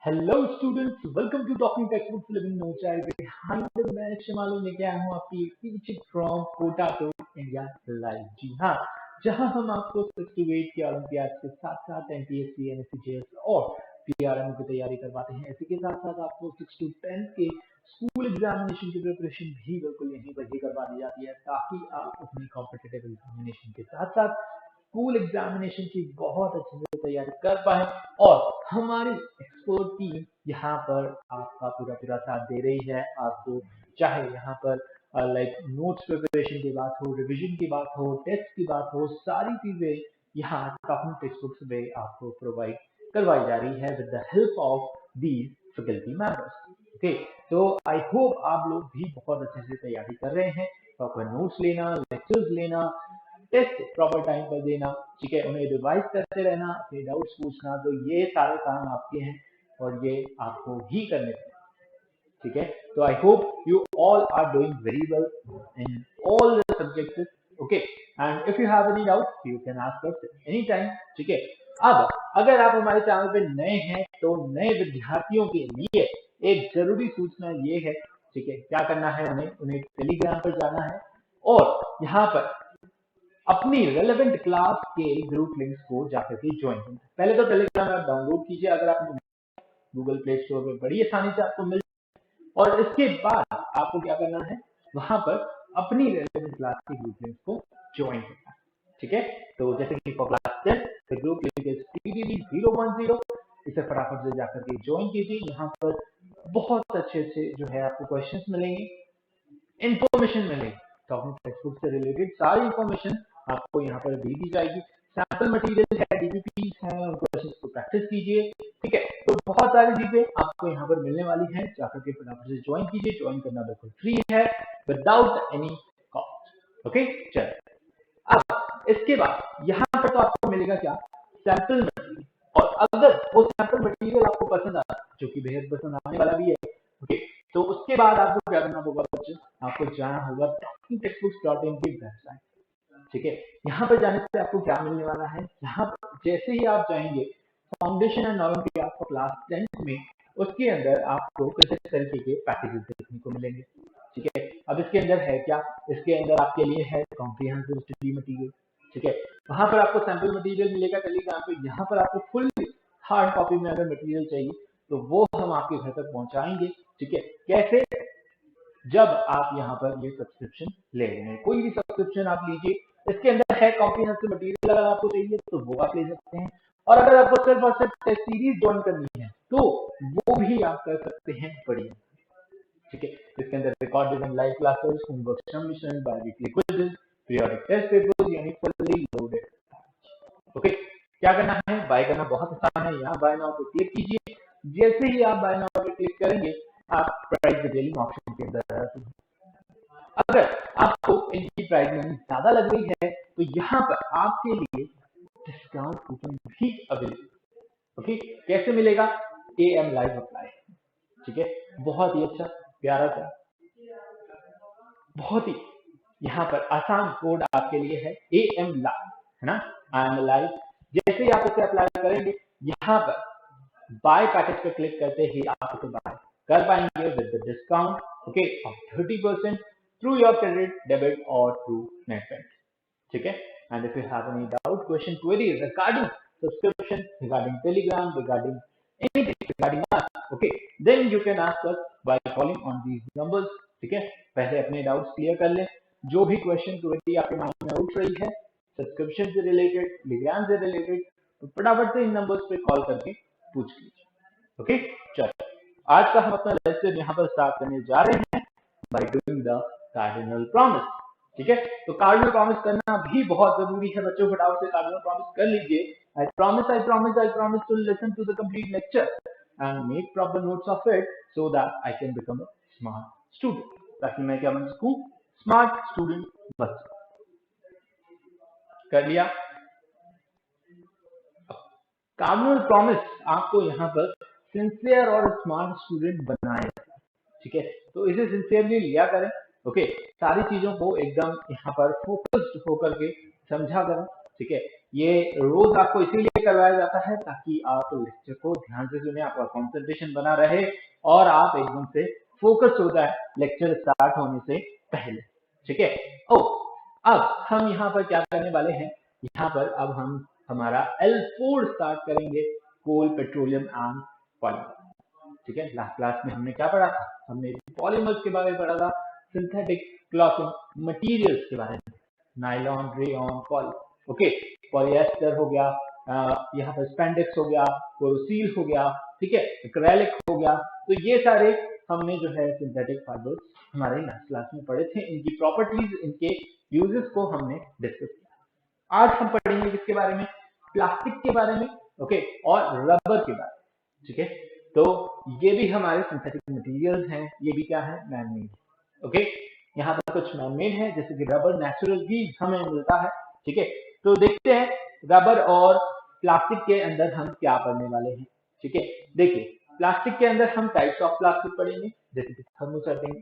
Hello students, welcome to talking text leaving no child behind. मैं शमालू लेके आया हूँ आपकी teaching from Kota to India live. जी हाँ, जहाँ हम आपको 6 to 8 के ओलंपियाड के साथ साथ एनटीएससी, एनएससीजीएस और पीआरएम की तैयारी करवाते हैं। इसी के साथ साथ आपको 6 to 10 के स्कूल एग्जामिनेशन की प्रिपरेशन भी बिल्कुल यहीं पर ही करवा दी जाती है, ताकि आप अपनी कॉम्पिटिटिव एग्जामिनेशन के साथ साथ स्कूल एग्जामिनेशन की बहुत अच्छे से तैयारी कर पाए। और हमारी एक्सपर्ट टीम यहाँ पर आपका पूरा पूरा साथ दे रही है आपको, चाहे यहाँ पर लाइक नोट्स प्रिपरेशन की बात हो, रिवीजन की बात हो, टेस्ट की बात हो, सारी चीजें यहाँ टॉकिंग टेक्स्ट बुक्स में आपको प्रोवाइड करवाई जा रही है with the help of these faculty members. Okay, तो आई होप आप लोग भी बहुत अच्छे से तैयारी कर रहे हैं। प्रॉपर नोट्स लेना, लेक्चर्स लेना, टेस्ट प्रॉपर टाइम पर देना, ठीक है, उन्हें रिवाइज करते रहना, अपने डाउट्स पूछना, तो ये सारे काम आपके हैं और ये आपको ही करने हैं। ठीक है, तो I hope you all are doing very well in all the subjects. Okay, and if you have any doubt you can ask us any time. ठीक है, अब अगर आप हमारे चैनल पे नए हैं तो नए विद्यार्थियों के लिए एक जरूरी सूचना ये है, ठीक है, क्या करना है, उन्हें टेलीग्राम पर जाना है और यहाँ पर अपनी रेलेवेंट क्लास के ग्रुप लिंक्स को जाकर के ज्वाइन करना है। पहले तो टेलीग्राम ऐप डाउनलोड कीजिए, अगर आप गूगल प्ले स्टोर पे बड़ी आसानी से आपको मिल, और इसके बाद आपको क्या करना है, वहां पर अपनी रेलेवेंट क्लास के ग्रुप लिंक्स को ज्वाइन करना है। ठीक है, तो जैसे कि for class 10 the group link is TDD 010, इसे फटाफट से जाकर के ज्वाइन कीजिए। यहाँ पर बहुत अच्छे अच्छे जो है आपको क्वेश्चंस मिलेंगे, इंफॉर्मेशन मिलेगी, टॉकिंग टेक्स्ट बुक से रिलेटेड सारी इंफॉर्मेशन आपको यहाँ पर दे दी जाएगी। सैंपल मटेरियल है, डीपीपी है, उन क्वेश्चंस को प्रैक्टिस कीजिए। ठीक है, तो बहुत सारी चीजें आपको यहाँ पर मिलने वाली हैं, जाकर के फटाफट से ज्वाइन कीजिए। ज्वाइन करना बिल्कुल फ्री है, विदाउट एनी कॉस्ट। ओके, चलिए, अब इसके बाद यहाँ पर तो आपको मिलेगा क्या, सैंपल मटेरियल। और अगर वो सैंपल मटेरियल आपको पसंद आता है, जो कि बेहद पसंद आने वाला भी है, ओके, तो उसके बाद आपको क्या करना होगा बच्चे, आपको जाना होगा talkingtextbooks.in की वेबसाइट। ठीक है, यहाँ पर जाने से आपको क्या मिलने वाला है, यहाँ पर जैसे ही आप जाएंगे foundation and olympiad for class 10 में, उसके अंदर आपको कुछ इस तरीके के पैकेजेस देखने को मिलेंगे। ठीक है, अब इसके अंदर है क्या, इसके अंदर आपके लिए है कॉम्प्रिहेंसिव स्टडी मटेरियल। ठीक है, वहां पर आपको सैंपल मटेरियल मिलेगा टेलीग्राम पे। यहाँ पर आपको फुल हार्ड कॉपी में अगर मटेरियल चाहिए तो वो हम आपके घर तक पहुंचाएंगे। ठीक है, कैसे, जब आप यहाँ पर ये सब्सक्रिप्शन ले रहे हैं, कोई भी सब्सक्रिप्शन आप लीजिए, इसके अंदर है कॉम्प्रिहेंसिव मटेरियल, अगर आपको चाहिए तो वो आप ले सकते हैं। और अगर आपको सिर्फ और सिर्फ टेस्ट सीरीज ज्वाइन करनी है तो वो भी आप कर सकते हैं, बढ़िया। ठीक है, इसके अंदर recorded and live classes, homework submission, biweekly quizzes, periodic test papers, यानी फुल्ली लोडेड। ओके, क्या करना है, बाय करना बहुत आसान है, यहाँ बाय नाउ पे क्लिक कीजिए। जैसे ही आप बाय नाउ पे क्लिक करेंगे, आप प्राइस डिटेलिंग ऑप्शन के अंदर आते हैं। अगर आपको इनकी प्राइस में ज्यादा लग रही है तो यहाँ पर आपके लिए डिस्काउंट कूपन भी अवेलेबल। ओके, कैसे मिलेगा, AM लाइव अप्लाई। ठीक है, बहुत ही अच्छा प्यारा सा, बहुत ही यहाँ पर आसान कोड आपके लिए है, AM लाइव, है ना, AM लाइव। जैसे ही आप इसे अप्लाई करेंगे, यहाँ पर बाय पैकेज पे क्लिक करते ही आप इसे बाय कर पाएंगे with the discount, okay, of 30% through your credit, debit और थ्रू नेट बैंक। ठीक है, and if you have any doubt, question, query regarding subscription, regarding Telegram, regarding anything regarding us, okay, then you can ask us by calling on these numbers। ठीक है, पहले अपने doubts clear कर लें, जो भी क्वेश्चन क्वेरी आपके mind में उठ रही है सब्सक्रिप्शन से रिलेटेड, टेलीग्राम से रिलेटेड, तो फटाफट से इन नंबर्स पे कॉल करके पूछ लीजिए। ओके, चलो, आज का हम अपना लेक्चर यहाँ पर स्टार्ट करने जा रहे हैं by doing the cardinal promise. ठीक है, तो कार्डिनल प्रॉमिस करना भी बहुत जरूरी है बच्चों, फटाफट से कार्डिनल प्रॉमिस कर लीजिए। I promise to listen to the complete lecture and make proper notes of it so that I can become a smart student, ताकि मैं क्या बन सकूं, स्मार्ट स्टूडेंट बन सकूं। कर लिया, कार्डिनल प्रॉमिस आपको यहाँ पर सिंसियर और स्मार्ट स्टूडेंट बनाएगा। ठीक है, तो इसे सिंसियरली लिया करें। ओके, सारी चीजों को एकदम यहाँ पर फोकस्ड होकर के समझा करें। ठीक है, ये रोज आपको इसीलिए करवाया जाता है ताकि आप लेक्चर को ध्यान से सुने, आपका कंसंट्रेशन बना रहे और आप एकदम से फोकस हो जाए लेक्चर स्टार्ट होने से पहले। ठीक है। ओ अब हम यहाँ पर क्या करने वाले हैं, यहाँ पर अब हम हमारा L4 स्टार्ट करेंगे, कोल पेट्रोलियम एंड पॉलीमर। ठीक है। लास्ट क्लास में हमने क्या पढ़ा था, हमने पॉलीमर्स के बारे में पढ़ा था, सिंथेटिक क्लॉथिंग मटेरियल्स के बारे में, nylon, rayon, poly, okay, polyester हो गया, यहाँ पर स्पेंडेक्स हो गया, कोरोसील हो गया, ठीक है, एक्रेलिक हो गया। तो ये सारे हमने जो है सिंथेटिक फाइबर्स हमारे लास्ट क्लास में पढ़े थे, इनकी प्रॉपर्टीज, इनके यूजेस को हमने डिस्कस किया। आज हम पढ़ेंगे किसके बारे में, प्लास्टिक के बारे में, ओके, और रबर के बारे में। ठीक है। तो ये भी हमारे सिंथेटिक मटेरियल्स हैं, ये भी क्या है, मैनमेड। ओके, यहाँ पर कुछ मैनमेड है, जैसे कि रबर नेचुरल भी हमें मिलता है। ठीक है। तो देखते हैं रबर और प्लास्टिक के अंदर हम क्या पढ़ने वाले हैं। ठीक है। देखिए, प्लास्टिक के अंदर हम टाइप्स ऑफ प्लास्टिक पढ़ेंगे, जैसे कि thermosetting,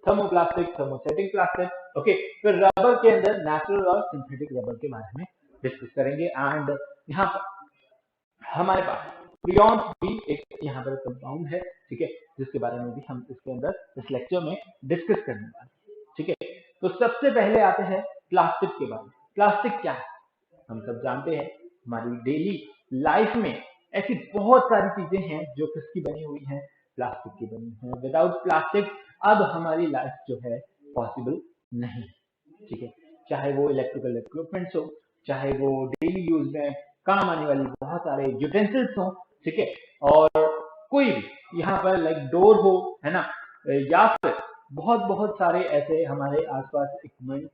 thermoplastic, thermosetting plastic. Okay, फिर रबर के अंदर नेचुरल और सिंथेटिक रबर के बारे में डिस्कस करेंगे। एंड यहाँ पर हमारे पास प्रियॉन्स भी एक यहाँ पर कंपाउंड है, ठीक है, जिसके बारे में भी हम इसके अंदर इस लेक्चर में डिस्कस करने वाले हैं। ठीक है। तो सबसे पहले आते हैं प्लास्टिक के बारे में। प्लास्टिक क्या है, हम सब जानते हैं, हमारी डेली लाइफ में ऐसी बहुत सारी चीजें हैं जो किसकी बनी हुई हैं, प्लास्टिक की बनी है। विदाउट प्लास्टिक अब हमारी लाइफ जो है पॉसिबल नहीं। ठीक है। चाहे वो इलेक्ट्रिकल इक्विपमेंट्स हो, चाहे वो डेली यूज में काम आने वाली बहुत सारे यूटेंसिल्स हो, ठीक है, और कोई भी यहाँ पर लाइक डोर हो, है ना, या फिर बहुत बहुत सारे ऐसे हमारे आसपास इक्विपमेंट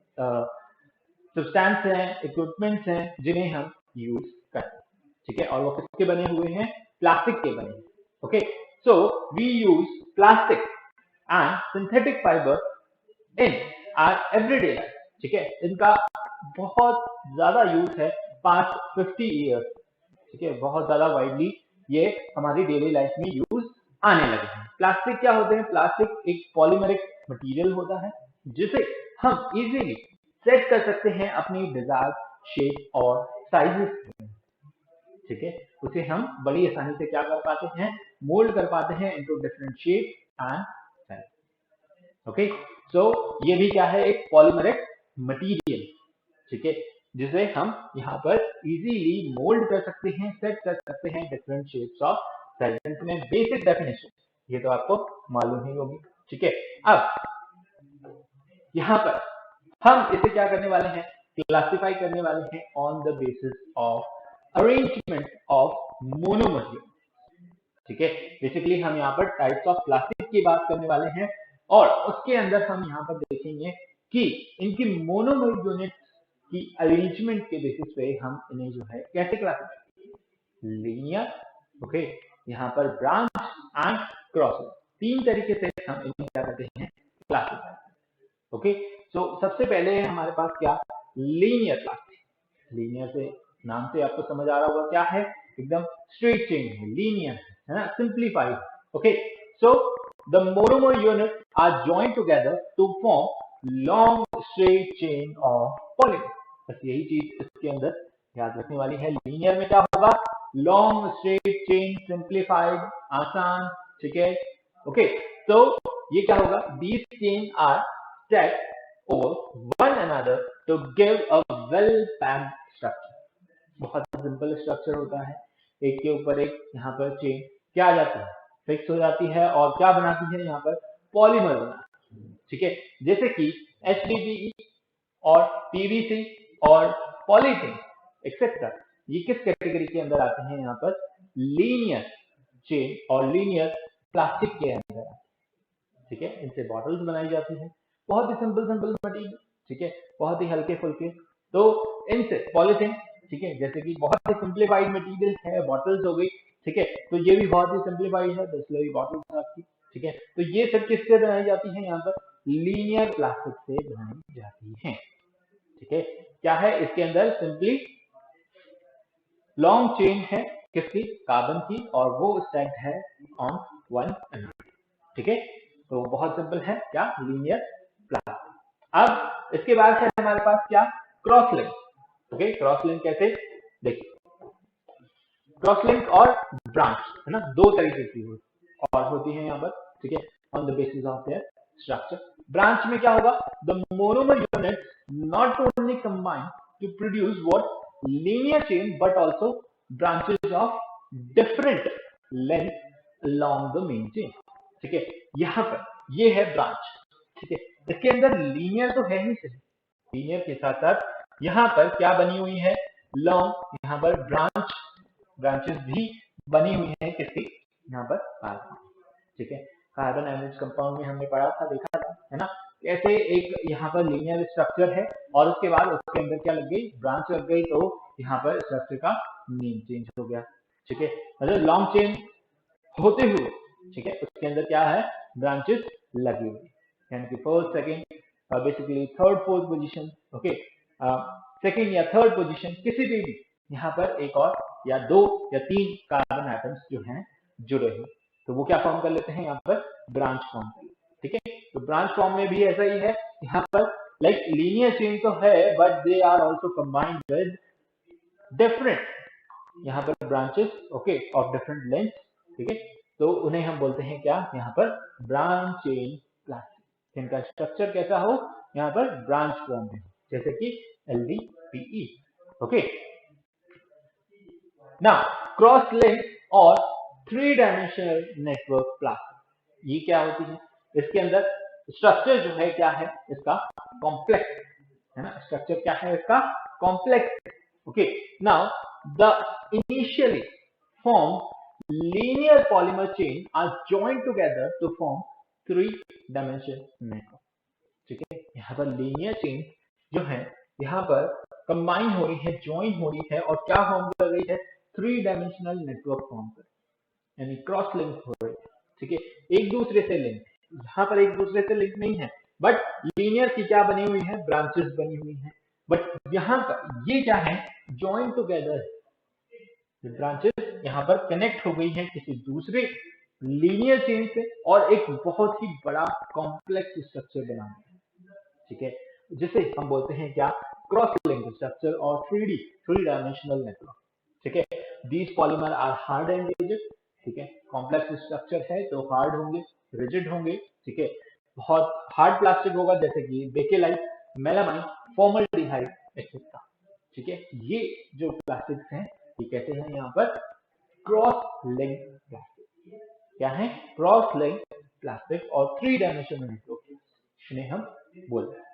सब्सटेंस हैं, इक्विपमेंट्स हैं जिन्हें हम यूज करते हैं। ठीक है। और वो किसके बने हुए हैं, प्लास्टिक के बने हैं। Okay, so we use plastic and synthetic fibre in our everyday life. ठीक है। इनका बहुत ज्यादा यूज है पास्ट 50 ईयर्स। ठीक है। बहुत ज्यादा वाइडली ये हमारी डेली लाइफ में यूज आने लगे हैं। प्लास्टिक क्या होते हैं, प्लास्टिक एक पॉलीमरिक मटेरियल होता है जिसे हम इजीली सेट कर सकते हैं अपनी डिजायर शेप और साइजेस। ठीक है। उसे हम बड़ी आसानी से क्या कर पाते हैं, मोल्ड कर पाते हैं into different shape and size. Okay, so ये भी क्या है, एक पॉलीमरिक मटेरियल। ठीक है, जिसे हम यहाँ पर इजीली मोल्ड कर सकते हैं, सेट कर सकते हैं डिफरेंट शेप्स और साइजेस में। बेसिक डेफिनेशन ये तो आपको मालूम ही होगी। ठीक है। अब यहाँ पर हम इसे क्या करने वाले हैं, क्लासिफाई करने वाले हैं on the basis of arrangement of monomer. ठीक है। बेसिकली हम यहाँ पर टाइप्स ऑफ प्लास्टिक की बात करने वाले हैं और उसके अंदर हम यहाँ पर देखेंगे कि इनकी मोनोमर यूनिट की अरेंजमेंट के बेसिस पे हम इन्हें जो है कैसे क्लासिफाई करेंगे, लीनियर, ओके, यहाँ पर ब्रांच एंड क्रॉस, तीन तरीके से हम इन्हें क्या करते हैं, क्लासिफाई। ओके, सो सबसे पहले हमारे पास क्या, लीनियर प्लास्टिक। लीनियर से नाम से आपको समझ आ रहा होगा क्या है, एकदम स्ट्रेट चेन है, लीनियर है ना, simplified. Okay, so the monomer unit are joined together to form long straight chain of polymer. बस यही चीज इसके अंदर याद रखने वाली है। लीनियर में क्या होगा, लॉन्ग स्ट्रेट चेन, सिंप्लीफाइड, आसान। ठीक है। ओके, तो ये क्या होगा, these chain are stacked over one another to give a well packed structure। बहुत सिंपल स्ट्रक्चर होता है, एक के ऊपर एक यहाँ पर चेन क्या आ जाती है, फिक्स हो जाती है और क्या बनाती है, यहाँ पर पॉलीमर बनाती है। ठीक है। जैसे कि HDPE और PVC और पॉलीथीन एक्सेट्रा, ये किस कैटेगरी के अंदर आते हैं, यहाँ पर लीनियर चेन और लीनियर प्लास्टिक के अंदर। ठीक है। इनसे बॉटल्स बनाई जाती हैं, बहुत ही सिंपल मटेरियल। ठीक है, बहुत ही हल्के फुल्के। तो इनसे पॉलीथीन, ठीक है, जैसे कि बहुत ही सिंप्लीफाइड मटेरियल है, बॉटल्स हो गई। ठीक है, तो ये भी बहुत ही सिंप्लीफाइड है, बिस्लरी बॉटल्स आपकी। ठीक है, तो ये सब किससे बनाई जाती है, यहाँ पर लीनियर प्लास्टिक से बनाई जाती है। ठीक है, क्या है इसके अंदर, सिंपली लॉन्ग चेन है किसकी, कार्बन की, और वो स्टैक्ड है ऑन वन अनदर। ठीक है, तो बहुत सिंपल है क्या, लीनियर प्लास्टिक। अब इसके बाद है हमारे पास क्या, cross link. Okay, cross link कैसे, देखिए क्रॉस लिंक और ब्रांच है ना, दो तरीके की और होती है यहाँ पर, ठीक है, on the basis of their structure. Branch में क्या होगा, the monomer unit not only combine to produce what linear chain but also branches of different length along the main chain, ठीक है। यहाँ पर ये है ब्रांच, ठीक है, इसके अंदर लीनियर तो है ही सही, लीनियर के साथ साथ यहाँ पर क्या बनी हुई है, लॉन्ग, यहाँ पर ब्रांचेस भी बनी हुई है किसकी, यहाँ पर कार्बन, ठीक है। कार्बन एवरेज कंपाउंड में हमने पढ़ा था, देखा था, है ना, कैसे एक यहाँ पर लीनियर स्ट्रक्चर है और उसके बाद उसके अंदर क्या लग गई, ब्रांच लग गई, तो यहाँ पर स्ट्रक्चर का नेम चेंज हो गया, ठीक है। मतलब लॉन्ग चेन होते हुए, ठीक है, उसके अंदर क्या है, ब्रांचेस लगी हुई, यानी कि first second basically third fourth position, okay, second या थर्ड पोजीशन किसी भी यहाँ पर एक और या दो या तीन कार्बन एटम्स जो हैं जुड़े हुए, तो वो क्या फॉर्म कर लेते हैं, यहाँ पर ब्रांच फॉर्म कर लेते हैं, ठीक है। तो ब्रांच फॉर्म में भी ऐसा ही है, यहाँ पर लाइक लीनियर चेन तो है but they are also combined with different यहाँ पर branches, okay, of different length, ठीक है। तो उन्हें हम बोलते हैं क्या, यहाँ पर ब्रांच चेन प्लास्टिक, इनका स्ट्रक्चर कैसा हो, यहाँ पर ब्रांच फॉर्म में, जैसे कि LDPE, okay. Now cross link और थ्री डायमेंशनल नेटवर्क प्लास्टिक, ये क्या होती है, इसके अंदर स्ट्रक्चर जो है क्या है इसका, कॉम्प्लेक्स है ना, स्ट्रक्चर क्या है इसका, complex, okay. Now the initially formed linear polymer chain are joined together to form three dimensional network, ठीक है। यहाँ पर लीनियर चेन जो है यहाँ पर कंबाइन हो रही है, ज्वाइन हो रही है और क्या फॉर्म कर रही है, थ्री डायमेंशनल नेटवर्क फॉर्म कर, यानी क्रॉस लिंक हो रही है, ठीक है, एक दूसरे से लिंक, यहाँ पर एक दूसरे से लिंक नहीं है बट लीनियर की क्या बनी हुई है, ब्रांचेस बनी हुई है, बट यहाँ पर ये क्या है, ज्वाइन टुगेदर, ब्रांचेस यहाँ पर कनेक्ट हो गई है किसी दूसरे लीनियर चेन से और एक बहुत ही बड़ा कॉम्प्लेक्स स्ट्रक्चर बनाने है, ठीक है, जिसे हम बोलते हैं क्या, क्रॉस लिंक स्ट्रक्चर और थ्री डायमेंशनल नेटवर्क, ठीक है। These polymer are hard and rigid, ठीक है, कॉम्प्लेक्स स्ट्रक्चर है तो हार्ड होंगे, रिजिड होंगे, ठीक है, बहुत हार्ड प्लास्टिक होगा जैसे कि बेकेलाइट, मेलामाइन, फॉर्मल्डिहाइड एक्सेट्रा, ठीक है। ये जो प्लास्टिक्स हैं ये कहते हैं यहाँ पर क्रॉस लिंक प्लास्टिक, क्या है, क्रॉस लिंक प्लास्टिक और थ्री डायमेंशनल नेटवर्क, इन्हें हम बोलते हैं,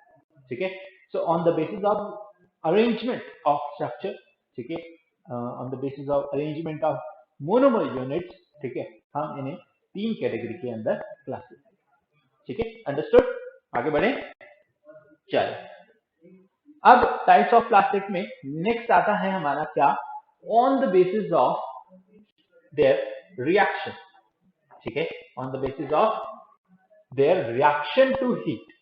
ठीक है। So on the basis of arrangement of structure, ठीक है, on the basis of arrangement of monomer units, ठीक है, हम इन्हें तीन कैटेगरी के अंदर क्लासिफाई, ठीक है, अंडरस्टूड, आगे बढ़े, चलो। अब टाइप्स ऑफ प्लास्टिक में नेक्स्ट आता है हमारा क्या, on the basis of their reaction, ठीक है, on the basis of their reaction to heat,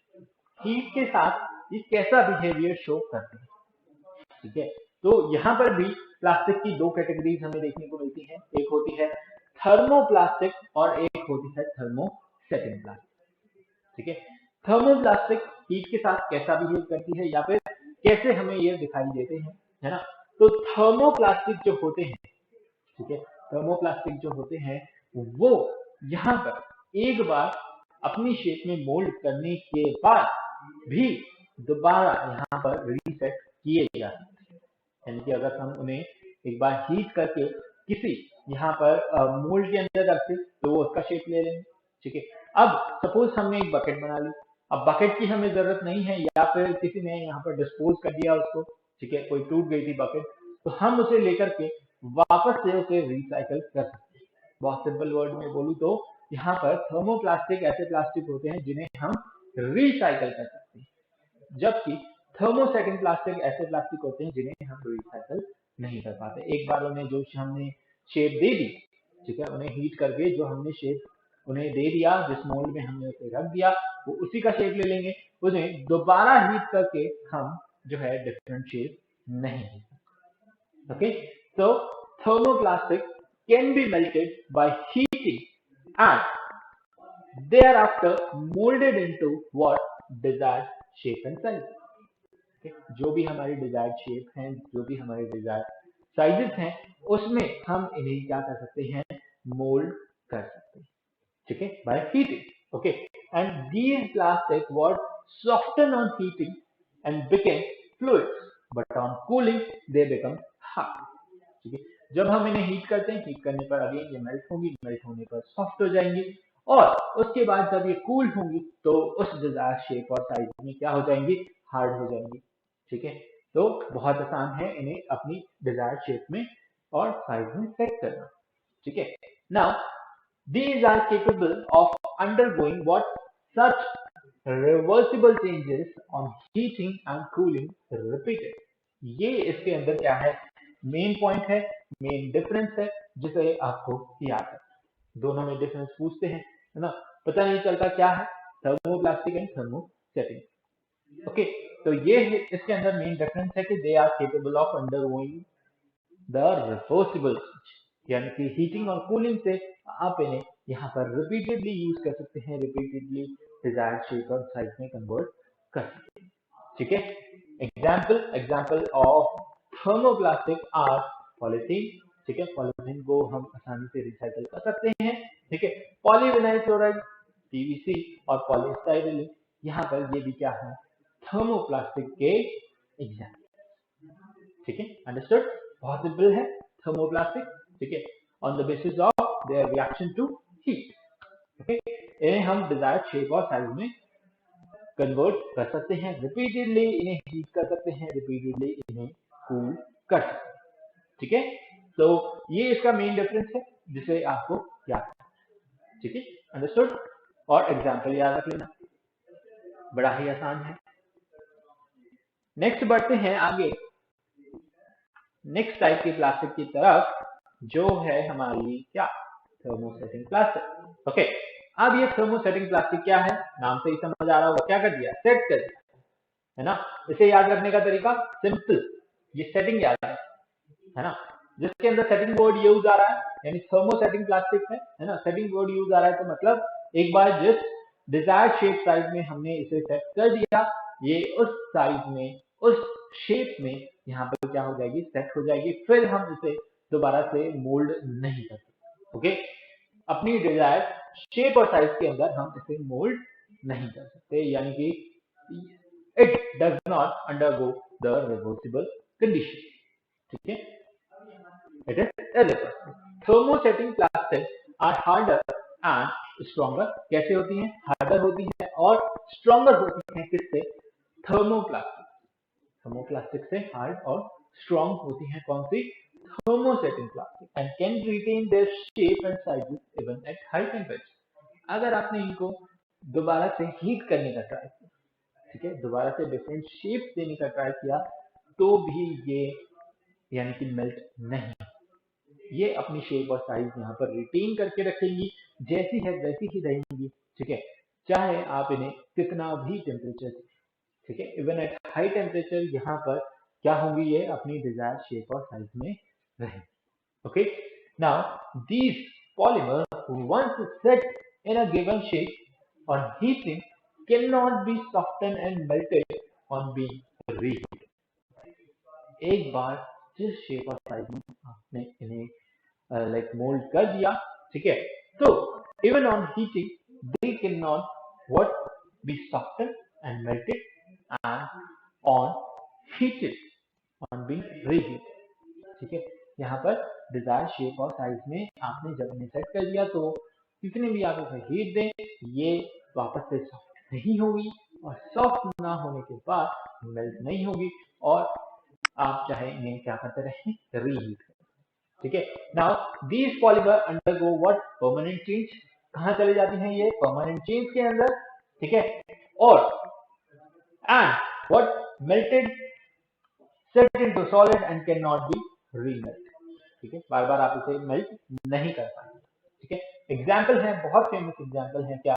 heat के साथ ये कैसा बिहेवियर शो करते हैं, ठीक है। तो यहाँ पर भी प्लास्टिक की दो कैटेगरीज हमें देखने को मिलती हैं, एक होती है थर्मोप्लास्टिक और एक होती है थर्मोसेटिंग प्लास्टिक, ठीक है। थर्मोप्लास्टिक हीट के साथ कैसा बिहेव करती है या फिर कैसे हमें ये दिखाई देते हैं, है ना। तो थर्मोप्लास्टिक जो होते हैं, ठीक है, थर्मोप्लास्टिक जो होते हैं वो यहाँ पर एक बार अपनी शेप में मोल्ड करने के बाद भी दोबारा यहाँ पर रीसेट किए जा सकते हैं, यानी कि अगर हम उन्हें एक बार हीट करके किसी यहाँ पर मोल्ड के अंदर रखते तो वो उसका शेप ले लेंगे, ठीक है। अब सपोज हमने एक बकेट बना ली, अब बकेट की हमें जरूरत नहीं है या फिर किसी ने यहाँ पर डिस्पोज कर दिया उसको, ठीक है, कोई टूट गई थी बकेट, तो हम उसे लेकर के वापस से उसे रिसाइकल कर सकते हैं। बहुत सिंपल वर्ड में बोलूं तो यहाँ पर थर्मोप्लास्टिक ऐसे प्लास्टिक होते हैं जिन्हें हम रिसाइकल कर सकते हैं, जबकि थर्मोसेटिंग प्लास्टिक ऐसे प्लास्टिक होते हैं जिन्हें हम रिसाइकल नहीं कर पाते। एक बार उन्हें जो हमने शेप दे दी, ठीक है, उन्हें हीट करके जो हमने शेप उन्हें दे दिया, जिस मोल्ड में हमने उसे रख दिया वो उसी का शेप ले लेंगे, उन्हें दोबारा हीट करके हम जो है डिफरेंट शेप नहीं दे सकते, okay. So thermoplastic can be melted by heating and thereafter molded into what desired shape and size, ठीक है, जो भी हमारी डिजायर्ड शेप है, जो भी हमारे डिजायर्ड साइजेस हैं, उसमें हम इन्हें क्या कर सकते हैं, मोल्ड कर सकते हैं, ठीक है, by heating. Okay, and these plastic was soften on heating and became fluids, but on cooling they become hard। ठीक है, जब हम इन्हें हीट करते हैं, हीट करने पर अगेन ये मेल्ट होंगी, मेल्ट होने पर सॉफ्ट हो जाएंगी, और उसके बाद जब ये कूल होंगी तो उस डिजायर शेप और साइज में क्या हो जाएंगी, हार्ड हो जाएंगी। ठीक है, तो बहुत आसान है इन्हें अपनी डिजायर शेप में और साइज में सेट करना। ठीक है, now these are capable of undergoing what such reversible changes on heating and cooling repeated। ये इसके अंदर क्या है, मेन पॉइंट है, मेन डिफरेंस है, जिसे आपको याद है। दोनों में डिफरेंस पूछते हैं, है ना, पता नहीं चलता क्या है, थर्मोप्लास्टिक एंड थर्मोसेटिंग। ओके, तो ये है इसके अंदर मेन डिफरेंस है कि they are capable of undergoing the reversible, यानी कि हीटिंग और कूलिंग से आप इन्हें यहाँ पर रिपीटेडली यूज कर सकते हैं, रिपीटेडली डिजायर्ड शेप और साइज में कन्वर्ट कर सकते हैं। ठीक है, example of thermoplastic are polythene. ठीक है, पॉलीथीन को हम आसानी से रिसाइकल कर सकते हैं। ठीक है, पॉलीविनाइल क्लोराइड, पीवीसी और पॉलीस्टाइरीन, यहाँ पर ये भी क्या है, थर्मोप्लास्टिक के एग्जाम्पल। ठीक है, अंडरस्टूड, बहुत सिंपल है थर्मोप्लास्टिक। ठीक है, on the basis of their reaction to heat. Okay, इन्हें हम डिजायर्ड शेप और साइज में कन्वर्ट कर सकते हैं, रिपीटेडली इन्हें हीट कर सकते हैं, रिपीटेडली इन्हें कूल कर सकते हैं। ठीक है, तो ये इसका मेन डिफरेंस है जिसे आपको याद है। ठीक है, अंडरस्टूड, और एग्जाम्पल याद रख लेना, बड़ा ही आसान है। नेक्स्ट बढ़ते हैं आगे, नेक्स्ट टाइप की प्लास्टिक की तरफ, जो है हमारी क्या, थर्मोसेटिंग प्लास्टिक। ओके, अब ये थर्मोसेटिंग प्लास्टिक क्या है, नाम से ही समझ आ रहा होगा, क्या कर दिया, सेट कर दिया, है ना। इसे याद रखने का तरीका सिंपल, ये सेटिंग याद है ना, जिसके अंदर सेटिंग बोर्ड यूज आ रहा है, यानी थर्मोसेटिंग प्लास्टिक है ना, सेटिंग बोर्ड यूज आ रहा है, तो मतलब एक बार जिस डिजायर्ड शेप साइज में हमने इसे सेट कर दिया, ये उस साइज में, उस शेप में यहाँ पर क्या हो जाएगी, सेट हो जाएगी, फिर हम इसे दोबारा से मोल्ड नहीं कर सकते। ओके, अपनी डिजायर्ड शेप और साइज के अंदर हम इसे मोल्ड नहीं कर सकते, यानी कि it does not undergo the reversible condition। ठीक है, it is irreversible। thermosetting plastics are harder and stronger। कैसे होती हैं, हार्डर होती हैं और स्ट्रॉन्गर होती हैं, किससे, थर्मोप्लास्टिक, थर्मोप्लास्टिक से हार्ड और स्ट्रॉन्ग होती हैं, कौन सी, thermosetting plastic, and can retain their shape and sizes even at high temperature। अगर आपने इनको दोबारा से हीट करने का ट्राई किया, ठीक है, दोबारा से डिफरेंट शेप देने का ट्राई किया, तो भी ये यानी कि मेल्ट नहीं, ये अपनी शेप और साइज यहाँ पर रिटेन करके रखेंगी, जैसी है वैसी ही रहेंगी। ठीक है, चाहे आप इन्हें कितना भी टेम्परेचर, ठीक है, इवन एट हाई टेम्परेचर यहाँ पर क्या होंगी, ये अपनी डिजायर शेप और साइज में रहेंगी। Okay, now these polymer once set in a given shape on heating can not be soften and melted on being reheated. एक बार जिस शेप और साइज में आपने इन्हें लाइक मोल्ड कर दिया, ठीक है, तो even on heating they can not what be soften and melted and on heated on being reheated. ठीक है, यहाँ पर डिजायर शेप और साइज में आपने जब इन्हें सेट कर दिया, तो कितने भी आप इसे हीट दें, ये वापस से सॉफ्ट नहीं होगी, और सॉफ्ट ना होने के बाद मेल्ट नहीं होगी, और आप चाहे इन्हें क्या करते रहें, रीहीट करें। ठीक है, now these polymer undergo what, permanent change. कहाँ चले जाती हैं ये, परमानेंट चेंज के अंदर। ठीक है, और and what melted set into solid and can not be remelt. ठीक है, बार बार आप इसे मेल्ट नहीं कर पाएंगे। ठीक है, एग्जाम्पल है, बहुत फेमस एग्जाम्पल है क्या,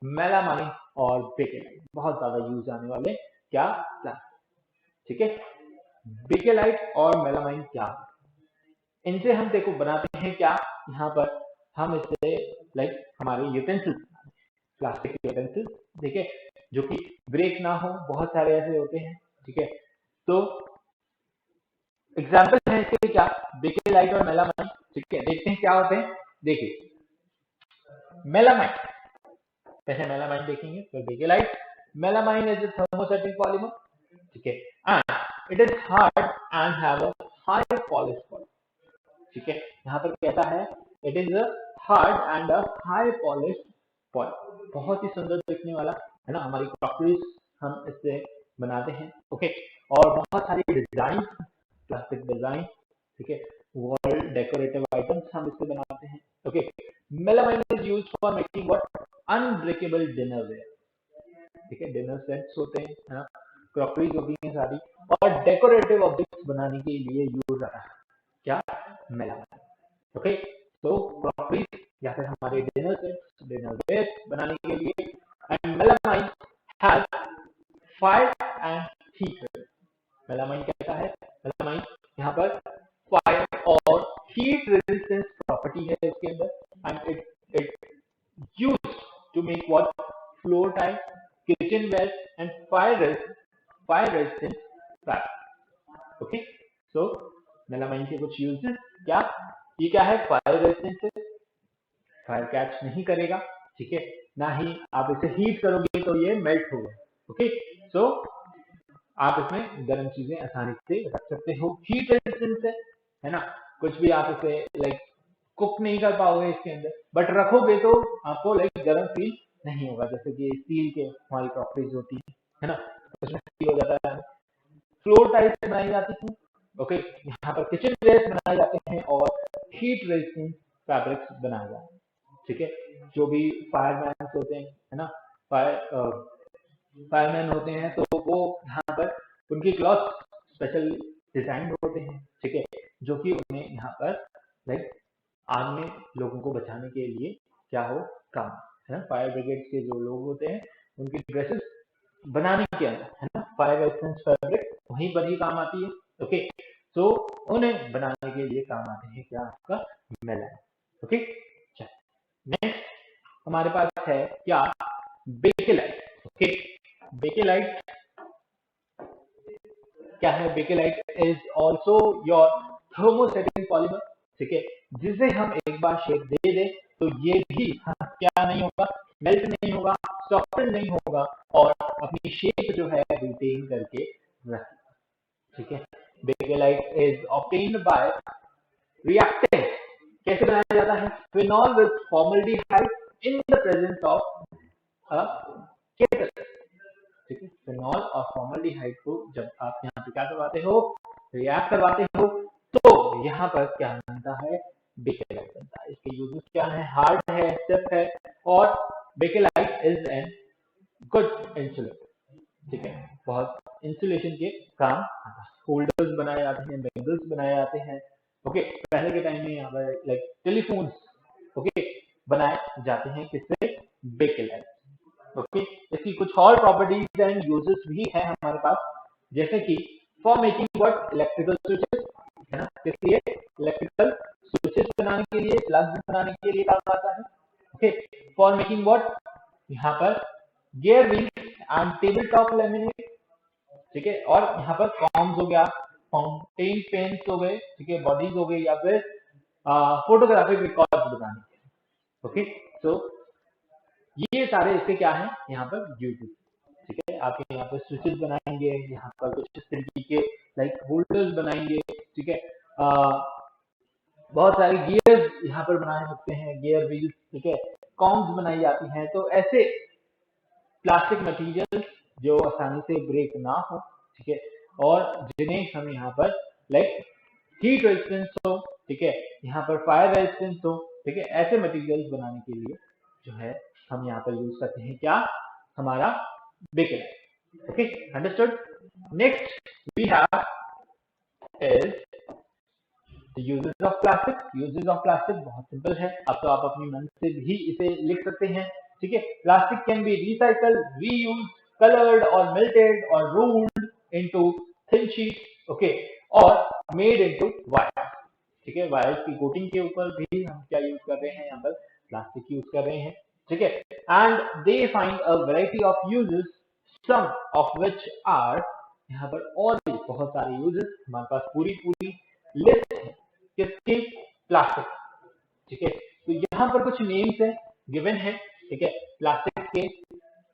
मेलामाइन और बेकेलाइट, बहुत ज्यादा यूज आने वाले क्या प्लास्टिक। ठीक है, बेकेलाइट और मेलामाइन क्या, इनसे हम देखो बनाते हैं क्या, यहाँ पर हम इससे लाइक हमारे यूटेंसिल्स, प्लास्टिक यूटेंसिल्स, ठीक है, जो कि ब्रेक ना हो, बहुत सारे ऐसे होते हैं। ठीक है, तो एग्जाम्पल है इसके क्या, बेकेलाइट और मेलामाइन। ठीक है, देखते हैं क्या होते हैं। देखिए मेलामाइन, पहले मेलामाइन देखेंगे फिर bakelite. Melamine is a thermosetting polymer, ठीक है, and it is hard and have a high polish point. ठीक है, यहाँ पर कहता है it is a hard and a high polish point, बहुत ही सुंदर दिखने वाला है ना। हमारी क्रॉकरीज हम इससे बनाते हैं। ओके, और बहुत सारी डिजाइन, प्लास्टिक डिजाइन, ठीक है, वॉल डेकोरेटिव आइटम्स हम इससे बनाते हैं। Okay, melamine is used for making what, unbreakable dinnerware. ठीक है, डिनर सेट्स होते हैं, है ना, क्रॉकरीज होती हैं सारी, और डेकोरेटिव ऑब्जेक्ट्स बनाने के लिए यूज आता है क्या, मेलामाइन। ओके, तो क्रॉकरीज या फिर हमारे डिनर सेट्स, डिनर वेयर बनाने के लिए, and melamine has fire and heat. Melamine कहता है, मेलामाइन यहाँ पर फायर और हीट रेजिस्टेंस प्रॉपर्टी है इसके अंदर, and it used to make what, floor tile, kitchenware and fire resistant fabric. Okay, so melamine के कुछ यूजेस क्या, ये क्या है, फायर रेजिस्टेंट है, फायर कैच नहीं करेगा, ठीक है, ना ही आप इसे हीट करोगे तो ये मेल्ट होगा। ओके, सो आप इसमें गर्म चीजें आसानी से रख सकते हो। हीट रेजिस्टेंस है ना, कुछ भी आप इसे लाइक कुक नहीं कर पाओगे इसके अंदर, बट रखोगे तो आपको लाइक गर्म फील नहीं होगा, जैसे कि स्टील के हमारी क्रॉकरीज होती है ना, उसमें फील हो जाता है। फ्लोर टाइल्स बनाई जाती हैं। ओके, यहाँ पर किचन वेयर बनाए जाते हैं और हीट रेजिस्टेंट फैब्रिक्स बनाए जाते हैं। ठीक है, जो भी फायरमैन होते हैं, है ना, फायरमैन होते हैं, तो वो यहाँ पर उनकी क्लॉथ स्पेशल डिजाइन होते हैं। ठीक है, जो कि उन्हें यहाँ पर लाइक आग में लोगों को बचाने के लिए क्या हो, काम है ना। फायर ब्रिगेड के जो लोग होते हैं उनकी ड्रेसेस बनाने के अंदर, है ना, फायर रेजिस्टेंस फैब्रिक वहीं पर ही काम आती है। ओके, तो उन्हें बनाने के लिए काम आते हैं क्या, आपका मेलामाइन। ओके, नेक्स्ट हमारे पास है क्या, बेकेलाइट। ओके, बेकेलाइट क्या है, bakelite is also your thermosetting polymer. ठीक है, जिसे हम एक बार शेप दे दें तो ये भी क्या नहीं होगा, मेल्ट नहीं होगा, सॉफ्टन नहीं होगा, और अपनी शेप जो है रिटेन करके रखेगा। ठीक है, bakelite is obtained by reactant, कैसे बनाया जाता है, phenol with formaldehyde in the presence of a kettle. ठीक है, फिनॉल और फॉर्मल्डिहाइड को जब आप यहाँ पे क्या करवाते हो, रिएक्ट करवाते हो, तो यहाँ पर क्या बनता है, बेकेलाइट बनता है। इसके यूजेस क्या है, हार्ड है, स्टिफ है, और bakelite is an good insulator. ठीक है, बहुत इंसुलेशन के काम आता है। होल्डर्स बनाए जाते हैं, बैंगल्स बनाए जाते हैं। ओके, पहले के टाइम में यहाँ पर लाइक टेलीफोन्स, ओके, बनाए जाते हैं किससे, बेकेलाइट। ओके, इसकी कुछ और प्रॉपर्टीज एंड यूजेस भी है हमारे पास, जैसे कि for making what, electrical switches, है ना, किस लिए, इलेक्ट्रिकल स्विचेस बनाने के लिए, प्लग्स बनाने के लिए काम आता है। ओके, फॉर मेकिंग व्हाट, यहाँ पर gear wheels and table top laminate. ठीक है, और यहाँ पर कॉम्स हो गया, फाउंटेन पेन्स हो गए, ठीक है, बॉडीज हो गई, या फिर फोटोग्राफिक रिकॉर्ड्स बनाने के। ओके, सो ये सारे इसके क्या है, यहाँ पर यूजेस। ठीक है, आप यहाँ पर स्विचेस बनाएंगे, यहाँ पर कुछ इस तरीके के लाइक होल्डर्स बनाएंगे। ठीक है, बहुत सारे गियर्स यहाँ पर बनाए सकते हैं, गियर व्हील्स, ठीक है, कॉम्स बनाई जाती हैं। तो ऐसे प्लास्टिक मटेरियल जो आसानी से ब्रेक ना हो, ठीक है, और जिन्हें हम यहाँ पर लाइक हीट रेजिस्टेंस हो, ठीक है, यहाँ पर फायर रेजिस्टेंस हो, ठीक है, ऐसे मटेरियल्स बनाने के लिए जो है हम यहाँ पर यूज करते हैं क्या, हमारा Bakelite. Okay, understood. Next we have is uses of plastic. Uses of plastic बहुत सिंपल है, अब तो आप अपनी मन से भी इसे लिख सकते हैं। ठीक है, plastic can be recycled, reused, coloured और मेल्टेड और rolled into thin sheet, okay, और मेड इनटू वायर। ठीक है, वायर की कोटिंग के ऊपर भी हम क्या यूज कर रहे हैं, यहाँ पर प्लास्टिक यूज कर रहे हैं। ठीक है, and they find a variety of uses, some of which are यहाँ पर और भी बहुत सारे यूजेस, हमारे पास पूरी पूरी लिस्ट है किसकी, प्लास्टिक। ठीक है, तो यहाँ पर कुछ नेम्स है गिवन है, ठीक है, प्लास्टिक के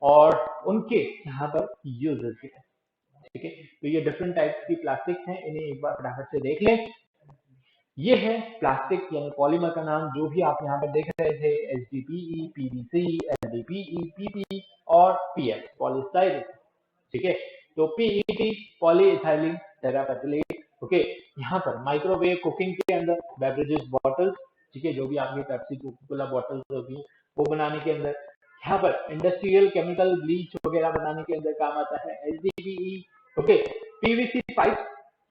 और उनके यहाँ पर यूजेस है। ठीक है, तो ये डिफरेंट टाइप्स की प्लास्टिक हैं, इन्हें एक बार फटाफट से देख लें। ये है प्लास्टिक यानी पॉलीमर का नाम, जो भी आप यहाँ पर देख रहे थे, HDPE, PVC, LDPE, PP और PS पॉलीस्टाइरीन। ठीक है, तो PET पॉलीइथाइलिन टेरापेटाइलेट। ओके, यहाँ पर माइक्रोवेव कुकिंग के अंदर, बेवरेजेस बॉटल्स, ठीक है, जो भी आपकी पेप्सी कोका कोला बॉटल्स होती है वो बनाने के अंदर, यहाँ पर इंडस्ट्रियल केमिकल ब्लीच वगैरह बनाने के अंदर काम आता है HDPE। Okay, PVC pipe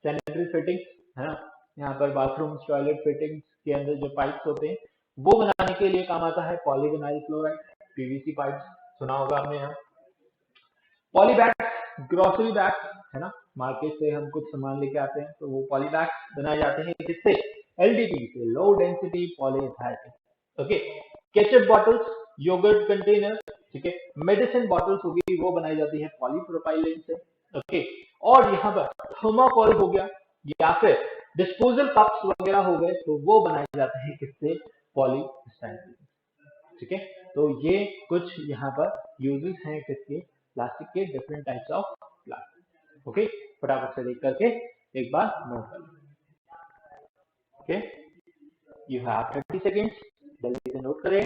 sanitary fitting है ना, यहाँ पर बाथरूम टॉयलेट फिटिंग्स के अंदर जो पाइप्स होते हैं वो बनाने के लिए काम आता है पॉलीविनाइल क्लोराइड। PVC पाइप्स सुना होगा आपने यहाँ। पॉली बैग्स, ग्रोसरी बैग्स है ना, मार्केट से हम कुछ सामान लेके आते हैं तो वो पॉली बैग्स बनाए जाते हैं जिससे LDPE से low density polyethylene. Okay, ketchup bottles, yoghurt container, ठीक है, मेडिसिन बॉटल्स होगी वो बनाई जाती है पॉलीप्रोपाइलिन से। ओके, और यहाँ पर थर्माकोल हो गया या फिर डिस्पोजल कप्स वगैरह हो गए तो वो बनाए जाते हैं किससे, पॉलीस्टाइरीन। ठीक है, तो ये कुछ यहाँ पर यूजेस हैं किसके, प्लास्टिक के, different types of plastic. Okay, फटाफट से देख करके एक बार नोट कर लीजिए। ओके, यू हैव 30 सेकेंड्स, जल्दी से नोट करें।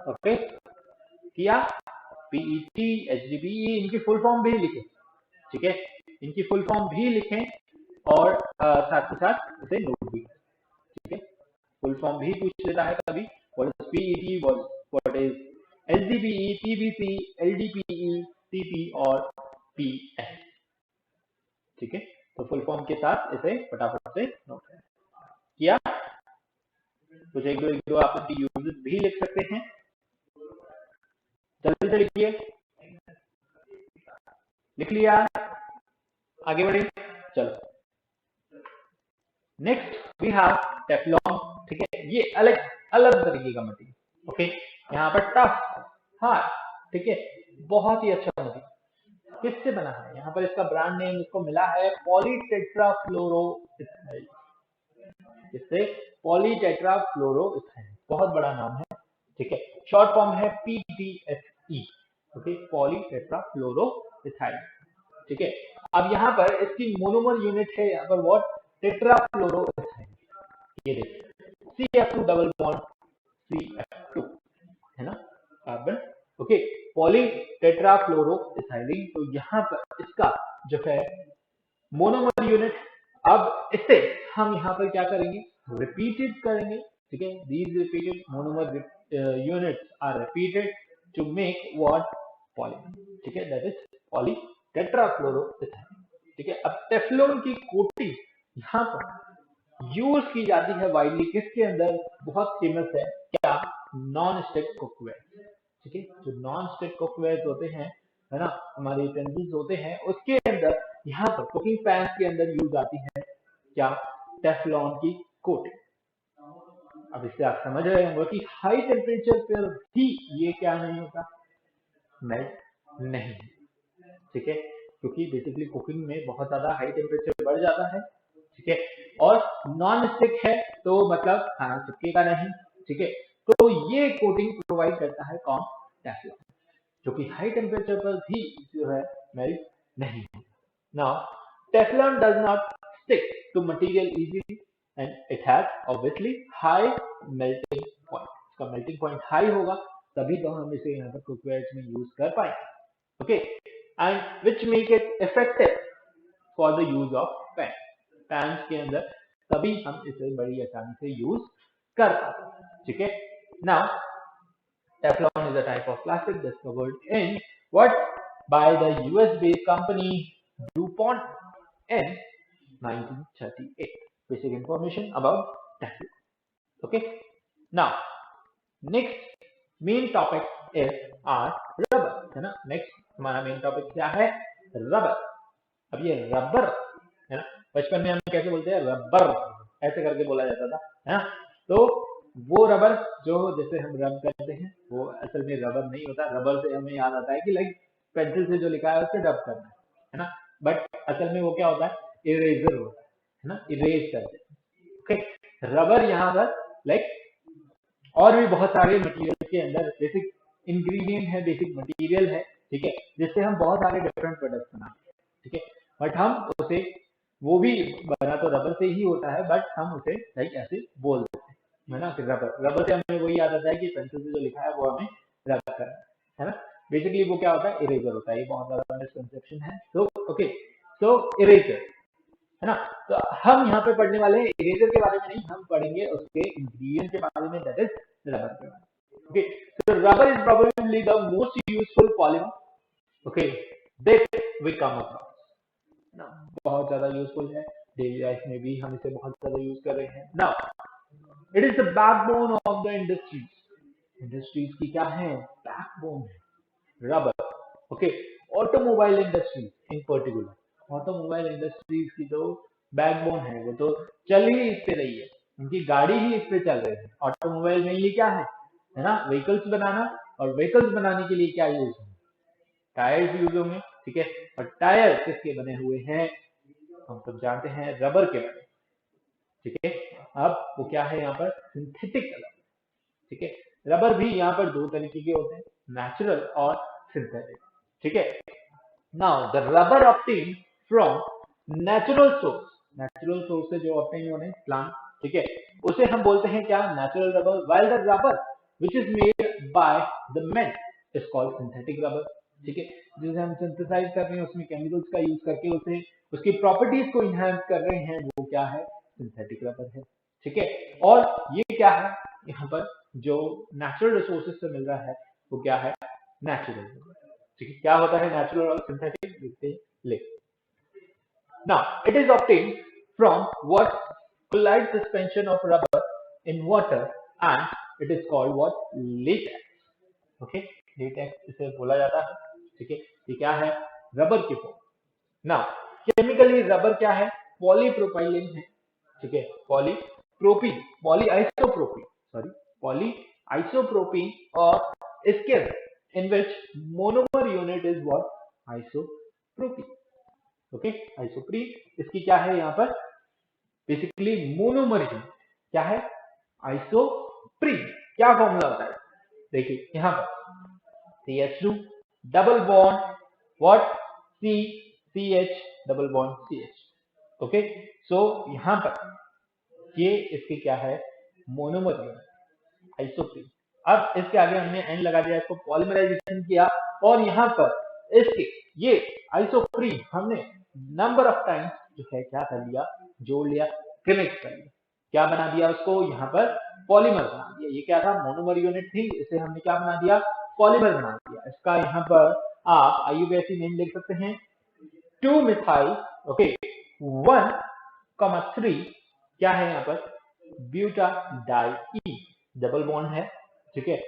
ओके, किया, PET, HDPE, इनकी फुल फॉर्म भी लिखें। ठीक है, इनकी फुल फॉर्म भी लिखें और साथ ही साथ इसे नोट भी करें। ठीक है, फुल फॉर्म भी पूछ लेता है कभी, what is PET, what is HDPE, PVC, LDPE, PP और PS। ठीक है, तो फुल फॉर्म के साथ इसे फटाफट से नोट करें। किया, कुछ एक दो आप इसकी यूजेस भी लिख सकते हैं, जल्दी से लिखिए। लिख लिया, आगे बढ़े, चलो। Next we have Teflon. ठीक है, ये अलग अलग तरीके का मटेरियल। ओके, यहाँ पर टफ, हार्ड, ठीक है, बहुत ही अच्छा मटेरियल। किससे बना है, यहाँ पर इसका ब्रांड नेम इसको मिला है पॉलीटेट्राफ्लोरोइथाइल। इससे पॉलीटेट्राफ्लोरोइथाइल, बहुत बड़ा नाम है। ठीक है, शॉर्ट फॉर्म है PTFE। ओके, पॉलीटेट्राफ्लोरोइथाइल। ठीक है, अब यहाँ पर इसकी मोनोमर यूनिट है यहाँ पर व्हाट, टेट्राफ्लोरोइथाइल। ये देखिए CF2 डबल बॉन्ड CF2 है ना, कार्बन। ओके, पॉलीटेट्राफ्लोरोइथाइलिन, तो यहाँ पर इसका जो है मोनोमर यूनिट। अब इससे हम यहाँ पर क्या करेंगे, रिपीटेड करेंगे। ठीक है, these repeated monomer units are repeated to make what, polymer। ठीक है, that is polytetrafluoroethyl। ठीक है, अब टेफ्लॉन की कोटिंग यहाँ पर यूज की जाती है वाइडली, किसके अंदर, बहुत फेमस है क्या, नॉन स्टिक कुकवेयर। ठीक है, जो नॉन स्टिक कुकवेयर होते हैं है ना, हमारे यूटेंसिल्स होते हैं, उसके अंदर यहाँ पर कुकिंग पैन के अंदर यूज आती है क्या, टेफ्लॉन की कोटिंग। अब इससे आप समझ रहे होंगे कि हाई टेम्परेचर पर भी ये क्या नहीं होता, मेल्ट नहीं। ठीक है, क्योंकि बेसिकली कुकिंग में बहुत ज्यादा हाई टेम्परेचर बढ़ जाता है। ठीक है, और नॉन स्टिक है तो मतलब खाना चिपकेगा नहीं। ठीक है, तो ये कोटिंग प्रोवाइड करता है कौन, टेफ्लॉन, जो कि हाई टेम्परेचर पर भी जो है मेल्ट नहीं है। Now Teflon does not stick to material easily and it has obviously high melting point। इसका melting point high होगा तभी तो हम इसे यहाँ पर कुकवेयर में यूज कर पाएंगे। Okay, and which make it effective for the use of pan। पैंस के अंदर तभी हम इसे बड़ी आसानी से यूज कर पाते हैं। ठीक है, now Teflon is a type of plastic discovered in what, by the US based company DuPont in 1938। Basic information about Teflon। Okay, now next main topic is our rubber, है ना। next हमारा main topic क्या है, rubber. अब ये rubber है ना, बचपन में हम कैसे बोलते हैं, रबर ऐसे करके बोला जाता था, है ना। तो वो रबर जो जैसे हम रब करते हैं वो असल में रबर नहीं होता। रबर से हमें याद आता है कि लाइक पेंसिल से जो लिखा है उसे रब करना है ना, बट असल में वो क्या होता है, इरेजर होता है ना, इरेज करते हैं। ओके, रबर यहाँ पर लाइक और भी बहुत सारे मटेरियल के अंदर बेसिक इंग्रेडिएंट है, बेसिक मटेरियल है, ठीक है, जिससे हम बहुत सारे डिफरेंट प्रोडक्ट्स बनाते हैं, ठीक है, बट हम उसे, वो भी बना तो रबर से ही होता है, बट हम उसे लाइक ऐसे बोल देते हैं, है ना, कि रबर, रबर से हमें वही याद आता है कि पेंसिल से जो लिखा है वो हमें रब करना है ना। बेसिकली वो क्या होता है, इरेजर होता है, ये बहुत ज्यादा मिसकंसेप्शन है। तो ओके, सो इरेजर है ना, तो हम यहाँ पे पढ़ने वाले हैं इरेजर के बारे में नहीं, हम पढ़ेंगे उसके इंग्रेडिएंट के बारे में, दैट इज रबर के बारे में। Okay, so rubber is probably the most useful polymer, okay, that we come across ना, बहुत ज्यादा यूजफुल है, डेली लाइफ में भी हम इसे बहुत ज्यादा यूज कर रहे हैं। Now it is the backbone of the industries, industries की क्या है, बैकबोन है रबर। ओके, ऑटोमोबाइल इंडस्ट्रीज इन पर्टिकुलर, ऑटोमोबाइल इंडस्ट्रीज की जो बैकबोन है वो तो चल ही इस पे रही है, उनकी गाड़ी ही इस पे चल रही है। ऑटोमोबाइल में ये क्या है ना, व्हीकल्स बनाना, और व्हीकल्स बनाने के लिए क्या यूज है, टायर्स यूज होंगे, ठीक है, और टायर किसके बने हुए हैं, हम सब जानते हैं रबर के बने, ठीक है। अब वो क्या है यहाँ पर, सिंथेटिक रबर, ठीक है, रबर भी यहाँ पर दो तरीके के होते हैं, नेचुरल और सिंथेटिक, ठीक है। Now the rubber obtain from natural source, natural source से जो ऑब्टेन होने प्लांट, ठीक है, उसे हम बोलते हैं क्या, natural rubber, while the rubber which is made by the man is called synthetic rubber, ठीक है, जिसे हम सिंथेसाइज कर रहे हैं, उसमें केमिकल्स का यूज करके उसे, उसकी प्रॉपर्टीज को इनहेंस कर रहे हैं, वो क्या है, सिंथेटिक रबर है, ठीक है। और ये क्या है, यहाँ पर जो नेचुरल रिसोर्सेज से मिल रहा है वो क्या है, नेचुरल रबर, ठीक है। क्या होता है नेचुरल और सिंथेटिक, देखते हैं ले। Now it is obtained from what collide suspension of rubber in water and it is called what, latex, okay, latex इसे बोला जाता है, ठीक है। ये क्या है, रबर की फॉर्म। नाउ केमिकली रबर क्या है, पॉलीप्रोपाइलीन है, ठीक है, पॉलीप्रोपीन, पॉलीआइसोप्रोपीन, सॉरी, पॉलीआइसोप्रोपीन, और इसके in which monomer unit is what, isopropene, okay, isoprene इसकी क्या है यहाँ पर, बेसिकली मोनोमर यूनिट क्या है, आइसोप्रीन। क्या फॉर्मूला होता है, देखिए यहाँ पर CH2 double bond what, C CH double bond CH, okay, so यहाँ पर ये इसकी क्या है, मोनोमर यूनिट आइसोप्रीन। अब इसके आगे हमने एन लगा दिया, इसको पॉलीमराइजेशन किया, और यहाँ पर इसके ये आइसोप्रीन हमने नंबर ऑफ टाइम्स जो है क्या कर लिया, जोड़ लिया, कनेक्ट कर लिया, क्या बना दिया उसको, यहाँ पर पॉलीमर बना दिया। ये क्या था, मोनोमर यूनिट थी, इसे हमने क्या बना दिया, पॉलीमर बना दिया। इसका यहाँ पर आप IUPAC नेम लिख सकते हैं, 2 मिथाइल, ओके, 1,3 क्या है यहाँ पर, ब्यूटाडाई, डबल बॉन्ड है, ठीक है,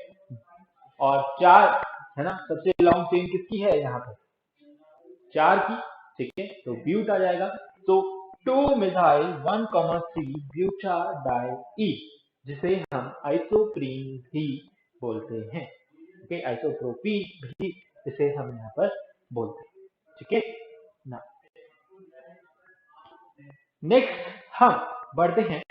और 4 है ना, सबसे लॉन्ग चेन किसकी है यहाँ पर, 4 की, ठीक है, तो ब्यूट आ जाएगा, तो 2 मिथाइल 1,3 ब्यूटाडाई, जिसे हम आइसोप्रीन भी बोलते हैं, ओके, आइसोप्रोपीन भी इसे हम यहाँ पर बोलते हैं, ठीक है ना। नेक्स्ट हम बढ़ते हैं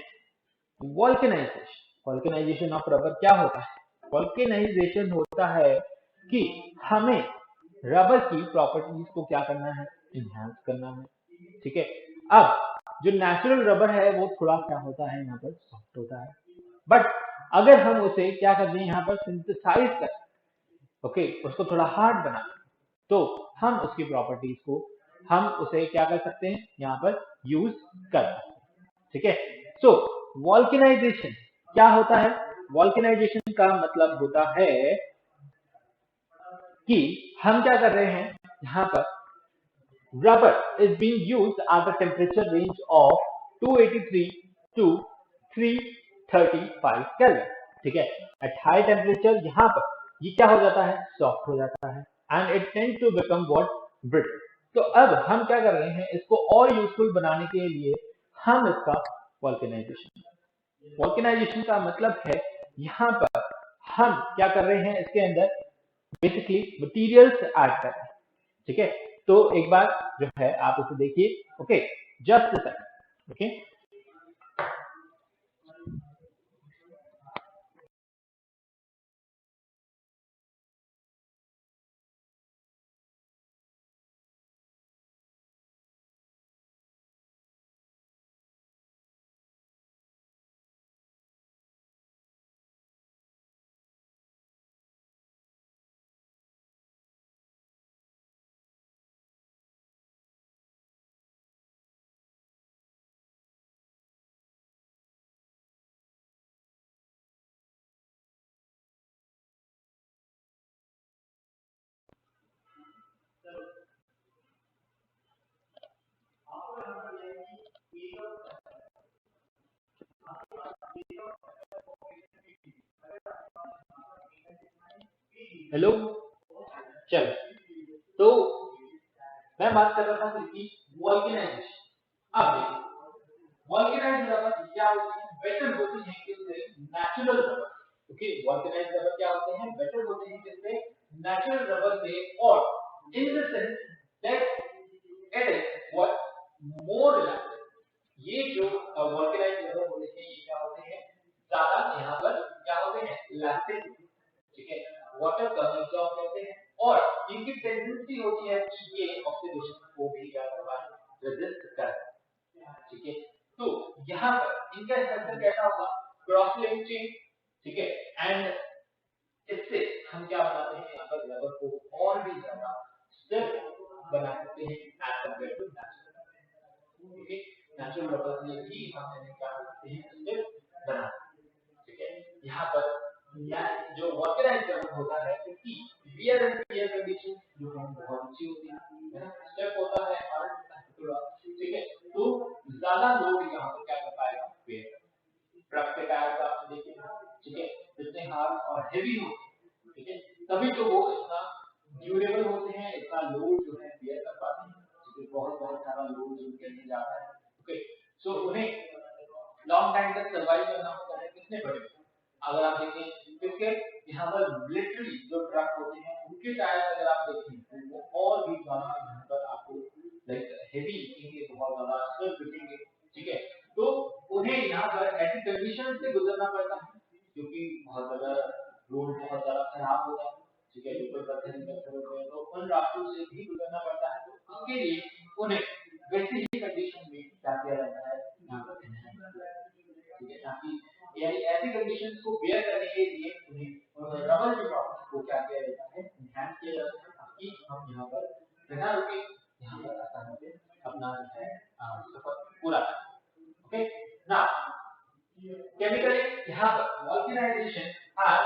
वॉल्केनाइजेशन। वॉल्केनाइजेशन ऑफ रबर क्या होता है, वॉल्केनाइजेशन होता है कि हमें रबर की प्रॉपर्टीज को क्या करना है, इनहेंस करना है, ठीक है। अब जो नेचुरल रबर है वो थोड़ा क्या होता है, यहाँ पर सॉफ्ट होता है, बट अगर हम उसे क्या कर दें, यहाँ पर सिंथेसाइज कर, ओके, उसको थोड़ा हार्ड बना, तो हम उसकी प्रॉपर्टीज को, हम उसे क्या कर सकते हैं, यहाँ पर यूज कर सकते हैं, ठीक है। सो वॉल्केनाइजेशन क्या होता है, वॉल्केनाइजेशन का मतलब होता है कि हम क्या कर रहे हैं, यहाँ पर rubber is being used at a temperature range of 283 to 335 Kelvin, ठीक है। at high temperature यहाँ पर ये क्या हो जाता है, सॉफ्ट हो जाता है, and it tends to become what, brittle। तो अब हम क्या कर रहे हैं, इसको और यूजफुल बनाने के लिए हम इसका वॉल्केनाइजेशन का मतलब है यहाँ पर हम क्या कर रहे हैं, इसके अंदर बेसिकली मटीरियल्स ऐड कर रहे हैं, ठीक है। तो एक बार जो है आप इसे देखिए, okay, just second, okay. Hello, चलो, तो मैं बात कर रहा था कि वॉल्केनाइजेशन। अब देखिए वॉल्केनाइज्ड रबर क्या होते हैं, बेटर होते हैं किससे, नेचुरल रबर। ओके, वॉल्केनाइज्ड रबर क्या होते हैं, बेटर होते हैं किससे, नेचुरल रबर से, और in the sense that it is what more elastic. ये जो वॉल्केनाइज्ड रबर होते हैं ये क्या होते हैं, ज्यादा यहाँ पर क्या होते हैं, इलास्टिक, ठीक है, वाटर का एब्जॉर्ब करते हैं, और इनकी टेंडेंसी होती है कि ये ऑक्सीडेशन को भी क्या करता है, रेजिस्ट करता है, ठीक है। तो यहाँ पर इनका स्ट्रक्चर कैसा होगा, क्रॉस लिंक चेन, ठीक है, एंड इससे हम क्या बनाते हैं, यहाँ पर रबर को और भी ज्यादा स्टिफ बना सकते हैं एज कम्पेयर टू नेचुरल, ठीक है। नेचुरल रबर से भी हम इन्हें क्या करते हैं, स्टिफ बना सकते हैं, ठीक है। यहाँ पर जो वॉल्केनाइज्ड रबर होता है उसकी वियर एंड टियर कंडीशन जो है बहुत अच्छी होती है ना, स्टेप होता है हार्ड होता है थोड़ा, ठीक है। तो ज्यादा लोड यहाँ पर क्या कर पाएगा, वेयर, ट्रक के टायर आप देखिए, ठीक है, जितने हार्ड और हेवी होते हैं, ठीक है, तभी तो वो इतना ड्यूरेबल होते हैं, इतना लोड जो है बेयर कर पाते हैं, ठीक है, बहुत बहुत सारा लोड जो उनके लिए जाता है, ओके। सो उन्हें लॉन्ग टाइम तक सर्वाइव करना होता है कितने बड़े, अगर आप देखें किसके, यहाँ पर मिलिट्री जो ट्रक होते हैं उनके टायर अगर आप देखें तो वो और भी ज्यादा यहाँ पर आपको लाइक हेवी दिखेंगे, बहुत ज्यादा स्टिफ दिखेंगे, ठीक है। तो उन्हें यहाँ पर ऐसी कंडीशन से गुजरना पड़ता है क्योंकि बहुत ज्यादा रोड बहुत ज्यादा खराब होता है, ठीक है, ऊपर पत्थर पत्थर होते हैं, तो उन रास्तों से भी गुजरना पड़ता है, तो उसके लिए उन्हें वैसी ही कंडीशन में क्या किया जाता है, यहाँ पर ठीक है, ताकि यानी ऐसी कंडीशंस को बेयर करने के लिए उन्हें रबर की प्रॉपर्टी को क्या किया जाता है, एनहांस किया जाता है, ताकि हम यहाँ पर बिना रुके यहाँ पर आसानी से अपना जो है सफर पूरा करें, ओके। नाउ chemically यहाँ पर वॉल्केनाइजेशन has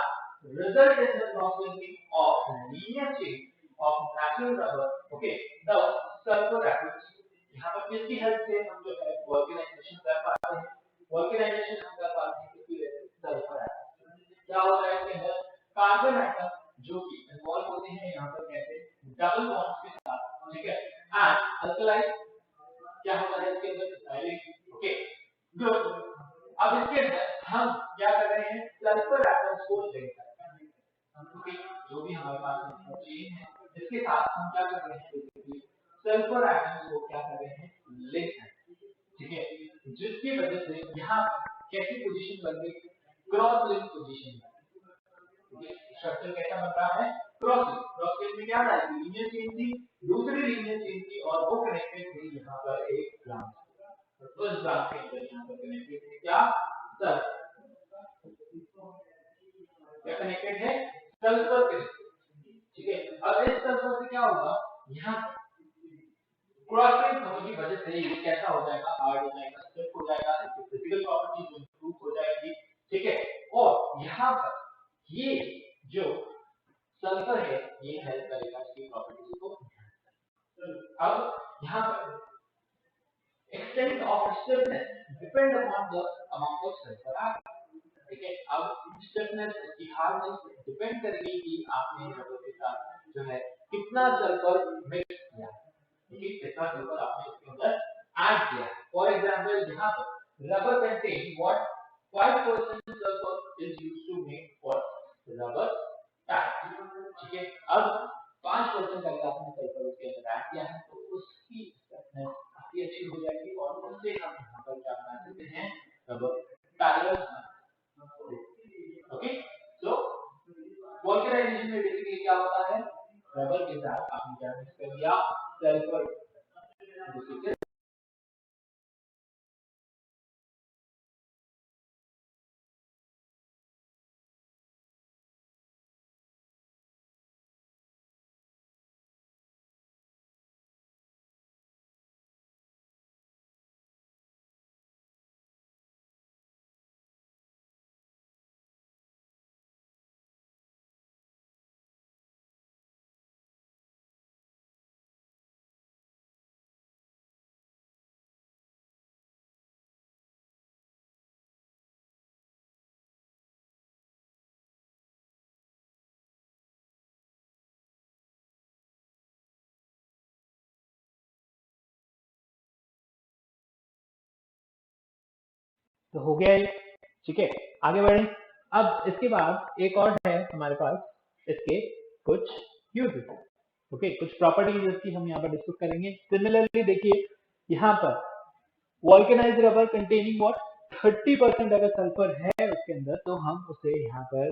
result in the processing of linear chain of natural rubber, okay, the sulfur atoms। यहाँ पर किसकी हेल्प से हम जो है वॉल्केनाइजेशन कर पाते हैं, वॉल्केनाइजेशन हम कर पाते हैं किसकी वजह से, सल्फर एटम। क्या होता है इसके अंदर, कार्बन एटम जो कि इन्वॉल्व होते हैं यहाँ पर कैसे, डबल बॉन्ड्स के साथ, ठीक है, एंड अल्कलाइड क्या होता है इसके अंदर, इथाइलिक, ओके, गुड। अब इसके अंदर हम क्या कर रहे हैं, सल्फर एटम्स को लिंक कर रहे हैं, ओके, जो भी हमारे पास चेन है इसके साथ हम क्या कर रहे हैं, बेसिकली सल्फर एटम्स को क्या कर रहे हैं, लिंक कर रहे हैं, ठीक है, जिसकी वजह से यहाँ कैसी पोजीशन बन गई, क्रॉस लिंक पोजीशन, स्ट्रक्चर कैसा बन रहा है, क्रॉस लिंक। क्रॉस लिंक में क्या था, लीनियर चेन थी, दूसरी लीनियर चेन थी, और वो कनेक्टेड थी यहाँ पर एक ब्रांच, तो इस ब्रांच के अंदर यहाँ पर कनेक्टेड है क्या, सर क्या कनेक्टेड है, सल्फर कनेक्टेड, ठीक है। अब इस सल्फर से क्या होगा, यहाँ क्रॉस लिंक होने की वजह से ये कैसा हो जाएगा, हार्ड हो जाएगा, स्टिफ हो जाएगा, इसकी फिजिकल प्रॉपर्टीज इंप्रूव हो जाएगी, ठीक है। और यहाँ पर ये जो सल्फर है ये हेल्प करेगा इसकी प्रॉपर्टीज को। अब यहाँ पर extent of stiffness depend upon the amount of sulfur atom, ठीक है। अब स्टिफनेस की हार्डनेस डिपेंड करेगी कि आपने रबर के साथ जो है कितना सल्फर मिक्स किया, ठीक है, कितना सल्फर आपने इसके अंदर ऐड किया। फॉर एग्जांपल यहाँ पर rubber contain what 5% sulfur is used to make for rubber tire, ठीक है। अब 5% अगर आपने सल्फर उसके अंदर ऐड किया है rubber parallel. ओके, सो वोल्केनाइजेशन में बेसिकली क्या होता है, रबर के साथ आपने क्या मिक्स कर दिया, सल्फर, तो हो गया ये, ठीक है, आगे बढ़े। अब इसके बाद एक और है हमारे पास इसके कुछ यूजेस, ओके, कुछ प्रॉपर्टीज इसकी हम यहाँ पर डिस्कस करेंगे। सिमिलरली देखिए यहाँ पर वॉल्केनाइज्ड रबर कंटेनिंग व्हाट 30% अगर सल्फर है उसके अंदर, तो हम उसे यहाँ पर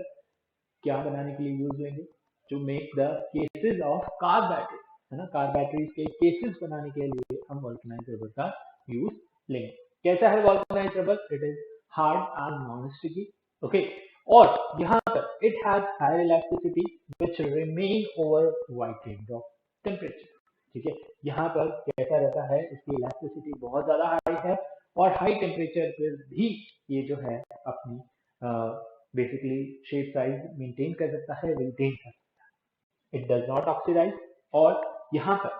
क्या बनाने के लिए यूज लेंगे, to make the cases of car battery, है ना, कार बैटरीज के केसेस बनाने के लिए हम वॉल्केनाइज्ड रबर का यूज लेंगे। कैसा है vulcanised rubber, it is hard and non sticky, okay, और यहाँ पर it has high elasticity which remain over wide range of temperature, ठीक है, यहाँ पर कैसा रहता है, इसकी इलास्टिसिटी बहुत ज्यादा हाई है और हाई टेम्परेचर पर भी ये जो है अपनी बेसिकली शेप साइज मेंटेन कर सकता है, रिटेन कर सकता है, इट डज नॉट ऑक्सीडाइज, और यहाँ पर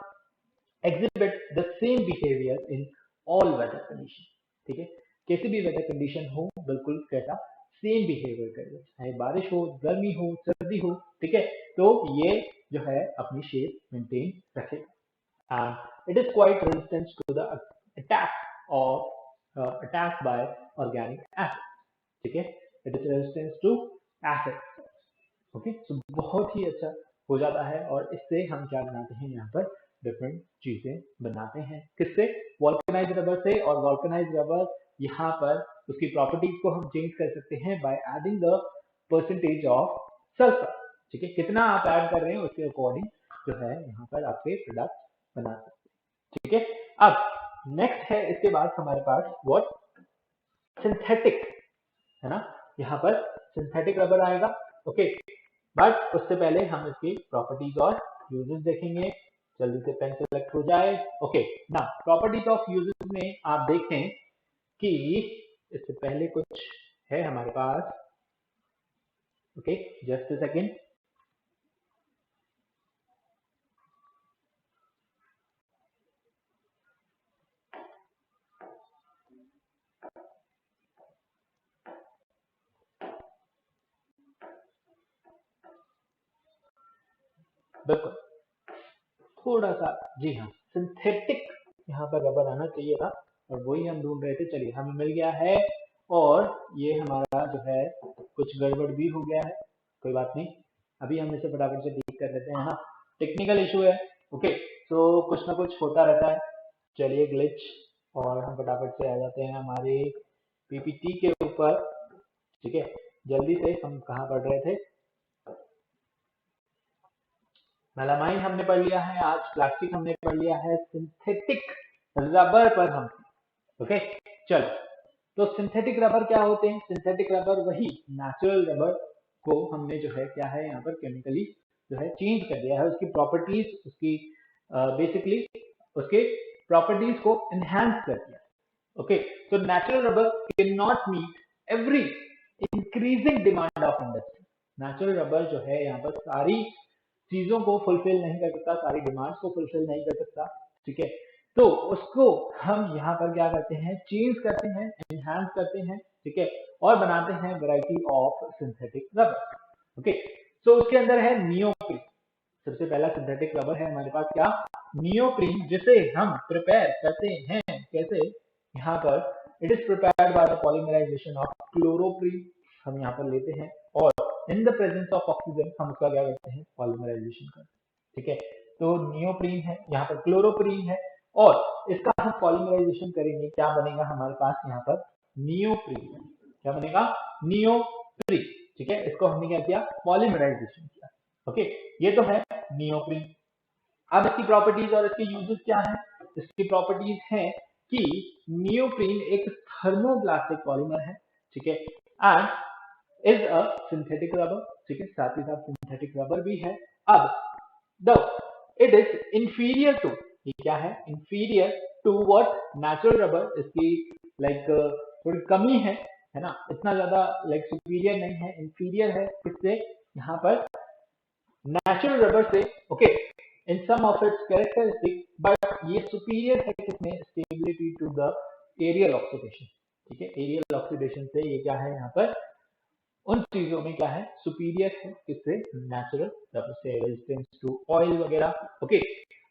exhibit the same behaviour in all weather condition, ठीक है, कैसी भी वेदर कंडीशन हो बिल्कुल कैसा सेम बिहेवियर करेगा, चाहे बारिश हो, गर्मी हो, सर्दी हो, ठीक है, तो ये जो है अपनी शेप मेंटेन रखेगा। And it is quite resistant to the attack of attack by organic acid, ठीक है, it is resistant to acid, okay, तो बहुत ही अच्छा हो जाता है और इससे हम क्या बनाते हैं, यहाँ पर डिफरेंट चीजें बनाते हैं, किससे, वॉल्केनाइज्ड रबर से, और वॉल्केनाइज्ड रबर यहाँ पर उसकी प्रॉपर्टीज को हम चेंज कर सकते हैं by adding the percentage of sulphur, ठीक है, कितना आप ऐड कर रहे हैं उसके अकॉर्डिंग जो है यहाँ पर आपके प्रोडक्ट बना सकते हैं, ठीक है। अब नेक्स्ट है इसके बाद हमारे पास व्हाट, सिंथेटिक, है ना, यहाँ पर सिंथेटिक रबर आएगा, ओके, बट उससे पहले हम इसकी प्रॉपर्टीज और यूजेस देखेंगे, जल्दी से पेन सेलेक्ट हो जाए, ओके, ना प्रॉपर्टीज ऑफ यूजेस में आप देखें कि इससे पहले कुछ है हमारे पास, ओके, जस्ट अ सेकेंड, बिल्कुल थोड़ा सा, जी हाँ, सिंथेटिक यहाँ पर रबर आना चाहिए था और वही हम ढूंढ रहे थे, चलिए हमें मिल गया है, और ये हमारा जो है कुछ गड़बड़ भी हो गया है, कोई बात नहीं, अभी हम इसे फटाफट से ठीक कर लेते हैं, हाँ, टेक्निकल इशू है, ओके, तो कुछ ना कुछ होता रहता है, चलिए ग्लिच, और हम फटाफट से आ जाते हैं हमारे पीपीटी के ऊपर, ठीक है, जल्दी से, हम कहाँ पढ़ रहे थे, मेलामाइन हमने पढ़ लिया है, आज प्लास्टिक हमने पढ़ लिया है, सिंथेटिक रबर पर हम, ओके, चलो, तो सिंथेटिक रबर क्या होते हैं, सिंथेटिक रबर वही नेचुरल रबर को हमने जो है क्या है यहाँ पर केमिकली जो है चेंज कर दिया है, उसकी प्रॉपर्टीज, उसकी बेसिकली उसके प्रॉपर्टीज को एनहांस कर दिया, ओके, तो natural rubber can not meet every increasing demand of industry, natural rubber जो है यहाँ पर सारी चीजों को फुलफिल नहीं कर सकता, सारी डिमांड्स को फुलफिल नहीं कर सकता, ठीक है, तो उसको हम यहाँ पर क्या करते हैं, चेंज करते हैं, एनहांस करते हैं, ठीक है, और बनाते हैं variety of synthetic rubber, okay, तो उसके अंदर है नियोप्रीन, सबसे पहला सिंथेटिक रबर है हमारे पास क्या, नियोप्रीन, जिसे हम प्रिपेयर करते हैं कैसे, यहाँ पर it is prepared by the polymerisation of chloroprene, हम यहाँ पर लेते हैं और in the presence of oxygen हम उसका क्या करते हैं, पॉलीमराइजेशन करते हैं, ठीक है, तो नियोप्रीन है, यहाँ पर क्लोरोप्रीन है, और इसका हम पॉलीमराइजेशन करेंगे, क्या बनेगा हमारे पास यहाँ पर नियोप्रीन। क्या बनेगा? नियोप्रीन। ठीक है, इसको हमने क्या किया? पॉलीमराइजेशन किया। ओके, ये तो है नियोप्रीन। अब इसकी प्रॉपर्टीज और इसके यूजेस क्या है? इसकी प्रॉपर्टीज है कि नियोप्रीन एक थर्मोप्लास्टिक पॉलीमर है, ठीक है, and is a synthetic rubber, ठीक है, साथ ही साथ सिंथेटिक रबर भी है। अब the it is inferior to, ये क्या है? Inferior to what? Natural rubber. इसकी लाइक थोड़ी कमी है ना, इतना ज्यादा लाइक सुपीरियर नहीं है, इंफीरियर है। किससे? यहाँ पर नेचुरल रबर से। Okay, in some of its characteristic, but ये सुपीरियर है किसमें? Stability to the aerial oxidation. ठीक है, एरियल ऑक्सीडेशन से ये क्या है? यहाँ पर उन चीजों में क्या है? सुपीरियर है। किससे? नेचुरल रबर से, रेजिस्टेंस टू ऑयल वगैरह। ओके,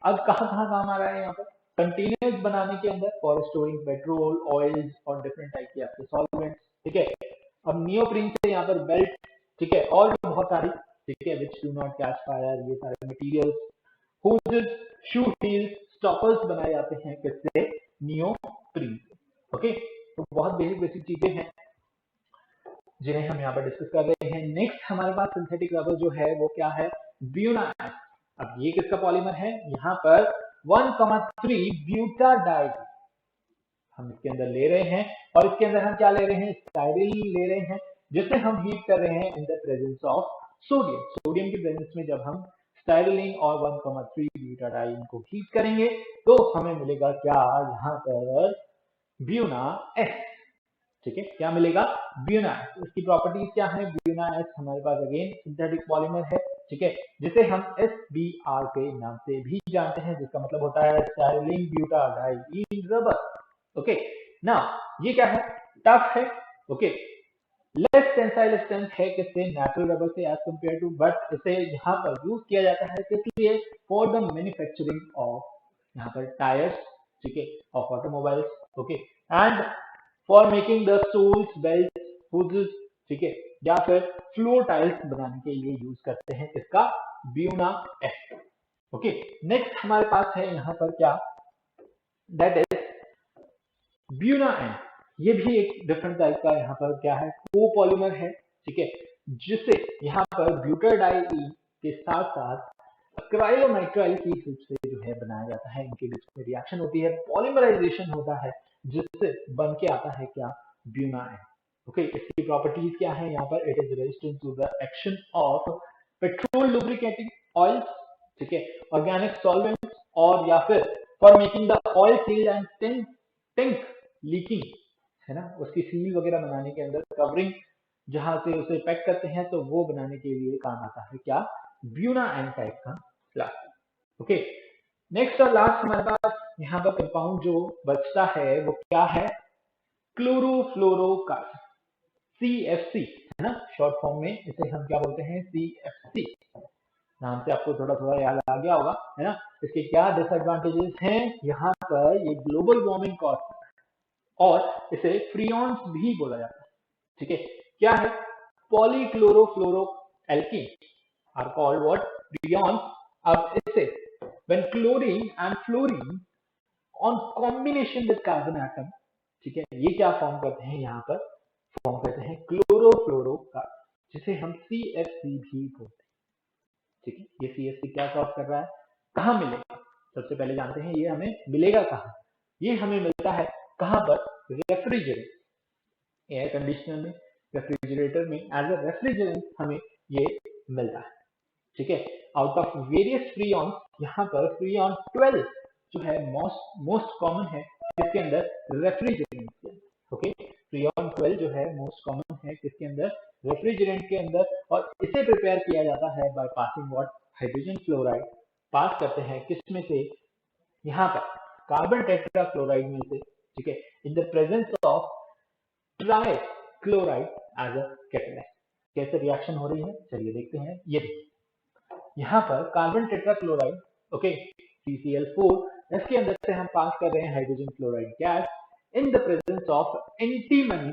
अब कहाँ कहाँ काम आ रहा है यहाँ पर? कंटेनर्स बनाने के अंदर, फॉर स्टोरिंग पेट्रोल, ऑयल्स और डिफरेंट टाइप के आपके सॉल्वेंट्स। ठीक है, अब नियोप्रीन से यहाँ पर बेल्ट, ठीक है, और भी बहुत सारी, ठीक है, which do not catch fire, ये सारे मटेरियल्स, होजेस, शू हील्स, स्टॉपर्स बनाए जाते हैं। किससे? नियोप्रीन। ओके, तो बहुत बेसिक बेसिक चीजें हैं जिन्हें हम यहाँ पर डिस्कस कर रहे हैं। नेक्स्ट हमारे पास सिंथेटिक रबर जो है वो क्या है? ब्यूनाइड। अब ये किसका पॉलीमर है? यहाँ पर 1,3 ब्यूटाडाइड हम इसके अंदर ले रहे हैं, और इसके अंदर हम क्या ले रहे हैं? स्टाइरिलीन ले रहे हैं, जिसे हम हीट कर रहे हैं इन the presence of sodium. Sodium की प्रेजेंस में जब हम स्टाइरिलीन और 1,3 ब्यूटाडाइड को हीट करेंगे तो हमें मिलेगा क्या? यहाँ पर ब्यूना एस। ठीक है, क्या मिलेगा? Buena S. इसकी प्रॉपर्टीज क्या है? ब्यूना एस हमारे पास अगेन सिंथेटिक पॉलीमर है, ठीक है, जिसे हम SBR के नाम से भी जानते हैं, जिसका मतलब होता है स्टाइरिलीन ब्यूटाडाइड रबर। ओके, ना ये क्या है? टफ है। ओके, लेस टेंसाइल स्ट्रेंथ है किससे? नेचुरल रबर से एज कंपेयर टू, बट इसे यहाँ पर यूज किया जाता है किस लिए? फॉर द मैन्युफैक्चरिंग ऑफ यहाँ पर टायर्स, ठीक है, of automobiles. Okay, and for making the soles, belt, hoods, ठीक है, या फिर फ्लोर टाइल्स बनाने के लिए यूज करते हैं किसका? Buena S. ओके, नेक्स्ट हमारे पास है यहाँ पर क्या? That is Buna N. ये भी एक डिफरेंट टाइप का यहाँ पर क्या है? कोपॉलीमर है, ठीक है, जिसे यहाँ पर ब्यूटाडाइईन के साथ साथ एक्राइलोनाइट्राइल की हेल्प से जो है बनाया जाता है। इनके बीच में रिएक्शन होती है, पॉलीमराइजेशन होता है, जिससे बन के आता है क्या? Buna N. ओके, इसकी प्रॉपर्टीज क्या है यहाँ पर? It is resistant to the action of petrol lubricating oils, ठीक है, ऑर्गेनिक सॉल्वेंट्स, और या फिर for making the oil seal and tank leaking, है ना, उसकी सील वगैरह बनाने के अंदर, कवरिंग जहां से उसे पैक करते हैं तो वो बनाने के लिए काम आता है क्या? ब्यूना एन टाइप का प्लास्टिक। ओके, नेक्स्ट और लास्ट हमारे पास यहाँ पर कंपाउंड जो बचता है वो क्या है? क्लोरोफ्लोरोकार्बन, CFC, है ना, शॉर्ट फॉर्म में इसे हम क्या बोलते हैं? CFC। नाम से आपको थोड़ा थोड़ा याद आ गया होगा, है ना। इसके क्या डिसएडवांटेजेस हैं? यहाँ पर ये ग्लोबल वार्मिंग कॉज, और इसे फ्रियॉन्स भी बोला जाता है, ठीक है। क्या है? Polychlorofluoro alkene are called what? Freons. अब इसे when chlorine and fluorine on combination with carbon atom, ठीक है, ये क्या फॉर्म करते हैं? यहाँ पर फॉर्म करते हैं क्लोरोफ्लोरोकार्बन, जिसे हम CFC भी बोलते हैं, ठीक है। ये CFC क्या कॉज कर रहा है? कहाँ मिलेगा? सबसे पहले जानते हैं ये हमें मिलेगा कहाँ? ये हमें मिलता है कहाँ पर? रेफ्रिजरेंट, एयर कंडीशनर में, रेफ्रिजरेटर में, एज अ रेफ्रिजरेंट हमें ये मिलता है, ठीक है। आउट ऑफ वेरियस फ्रीऑन, यहाँ पर फ्रीऑन 12 जो है मोस्ट कॉमन है किसके अंदर? रेफ्रिजरेंट के अंदर। ओके, फ्रीऑन 12 जो है मोस्ट कॉमन है किसके अंदर? रेफ्रिजरेंट के अंदर, और इसे प्रिपेयर किया जाता है by passing what? Hydrogen fluoride pass करते हैं किसमें से? यहाँ पर कार्बन टेट्राक्लोराइड में से, ठीक है, in the presence of trichloride as a catalyst. कैसे रिएक्शन हो रही है चलिए देखते हैं। ये यहाँ पर कार्बन टेट्राक्लोराइड, ओके, CCl4, इसके अंदर से हम पास कर रहे हैं hydrogen fluoride gas in the presence of antimony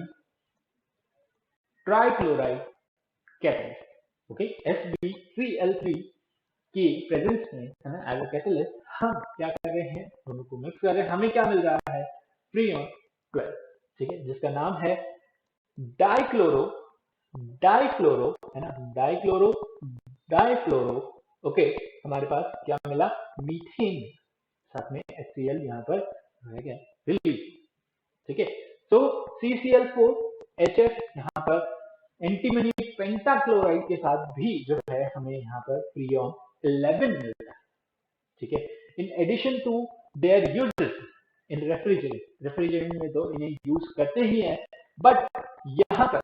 trichloride catalyst, okay, SbCl3 की प्रेजेंस में, है ना, एज अ कैटलिस्ट हम क्या कर रहे हैं? दोनों को मिक्स कर रहे हैं, हमें क्या मिल रहा है? फ्रीऑन 12। ठीक है, जिसका नाम है डाइक्लोरो, डाइफ्लोरो, है ना, डाइक्लोरो, डाइफ्लोरो। ओके, हमारे पास क्या मिला, मीथेन, साथ में HCl यहाँ पर रह गया रिलीज। ठीक है, तो CCl4HF यहाँ पर एंटीमनी पेंटाक्लोराइड के साथ भी जो है हमें यहाँ पर फ्रीऑन 11 मिलता है। ठीक है, in addition to their uses in refrigerant में तो इन्हें यूज करते ही है, बट यहाँ पर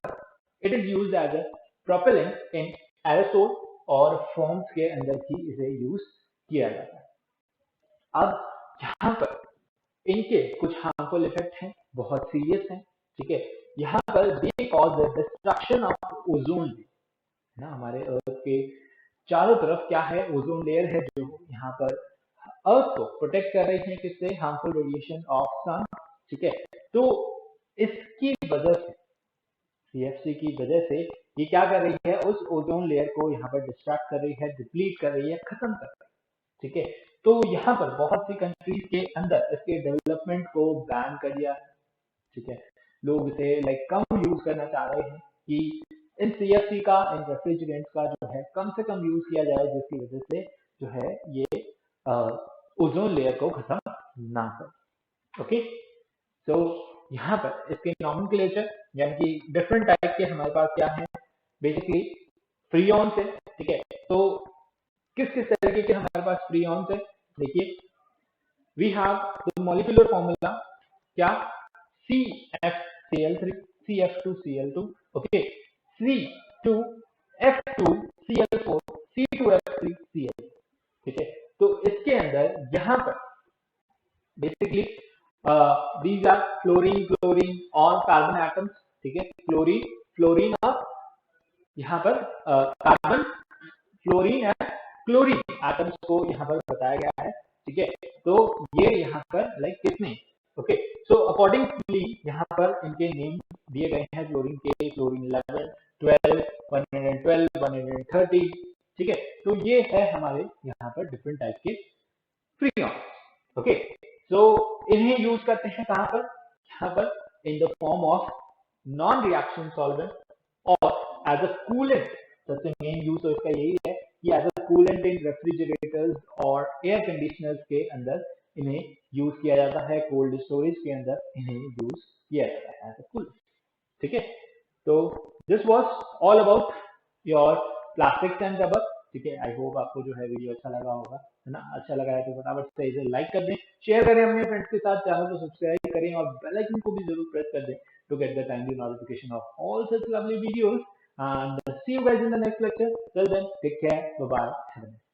it is used as a propellant in aerosol और फॉर्म्स के अंदर भी इसे यूज किया जाता है। अब यहाँ पर इनके कुछ हार्मफुल इफेक्ट हैं, बहुत सीरियस हैं। ठीक है, यहाँ पर they cause the destruction of ozone layer, ना, हमारे अर्थ के चारों तरफ क्या है, ओजोन लेयर है जो यहाँ पर अर्थ को प्रोटेक्ट कर रही है किससे, हार्मफुल रेडिएशन ऑफ सन। ठीक है, तो इसकी वजह से, CFC की वजह से ये क्या कर रही है, उस ओजोन लेयर को यहाँ पर डिस्ट्रैक्ट कर रही है, डिप्लीट कर रही है, खत्म कर रही है। ठीक है, तो यहाँ पर बहुत सी कंट्रीज के अंदर इसके डेवलपमेंट को बैन कर दिया है। ठीक है, लोग इसे लाइक कम यूज करना चाह रहे हैं कि इन CFC का, इन रेफ्रिजरेंट का जो है कम से कम यूज किया जाए, जिसकी वजह से जो है ये ओजोन लेयर को खत्म ना करे। ओके, तो यहाँ पर इसके नॉमेनक्लेचर यानी कि डिफरेंट टाइप के हमारे पास क्या है, बेसिकली फ्रीऑन से। ठीक है, तो किस किस तरीके के हमारे पास फ्रीऑन है, देखिए, we have the molecular formula क्या, CFCl3 CF2Cl2, okay, C2F2Cl4 C2F3Cl। ठीक है, तो इसके अंदर यहाँ पर basically these are fluorine, chlorine और कार्बन एटम्स। ठीक है, फ्लोरीन, फ्लोरीन और यहाँ पर carbon, fluorine and chlorine atoms को यहाँ पर बताया गया है। ठीक है, तो ये यहाँ पर लाइक कितने, ओके, सो अकॉर्डिंगली यहाँ पर इनके नेम दिए गए हैं, फ्लोरीन के, फ्लोरीन 11, 12, 112, 130। ठीक है, तो ये है हमारे यहाँ पर डिफरेंट टाइप के फ्रीऑन। ओके, सो इन्हें यूज करते हैं कहाँ पर, यहाँ पर in the form of non reaction solvent और एज अ कूलेंट। सबसे मेन यूज तो इसका यही है कि as a coolant in refrigerators और एयर कंडीशनर्स के अंदर इन्हें यूज किया जाता है, कोल्ड स्टोरेज के अंदर इन्हें यूज किया जाता है एज अ कूलेंट। ठीक है, तो this was all about your plastics and rubber. ठीक है, आई होप आपको जो है वीडियो अच्छा लगा होगा, है ना, अच्छा लगा है तो फटाफट से इसे लाइक कर दें, शेयर करें अपने फ्रेंड्स के साथ, चैनल को सब्सक्राइब करें और बेल आइकन को भी जरूर प्रेस कर दें to get the timely notification of all such lovely videos. And see you guys in the next lecture. Till then, take care. Bye bye. Have a nice day.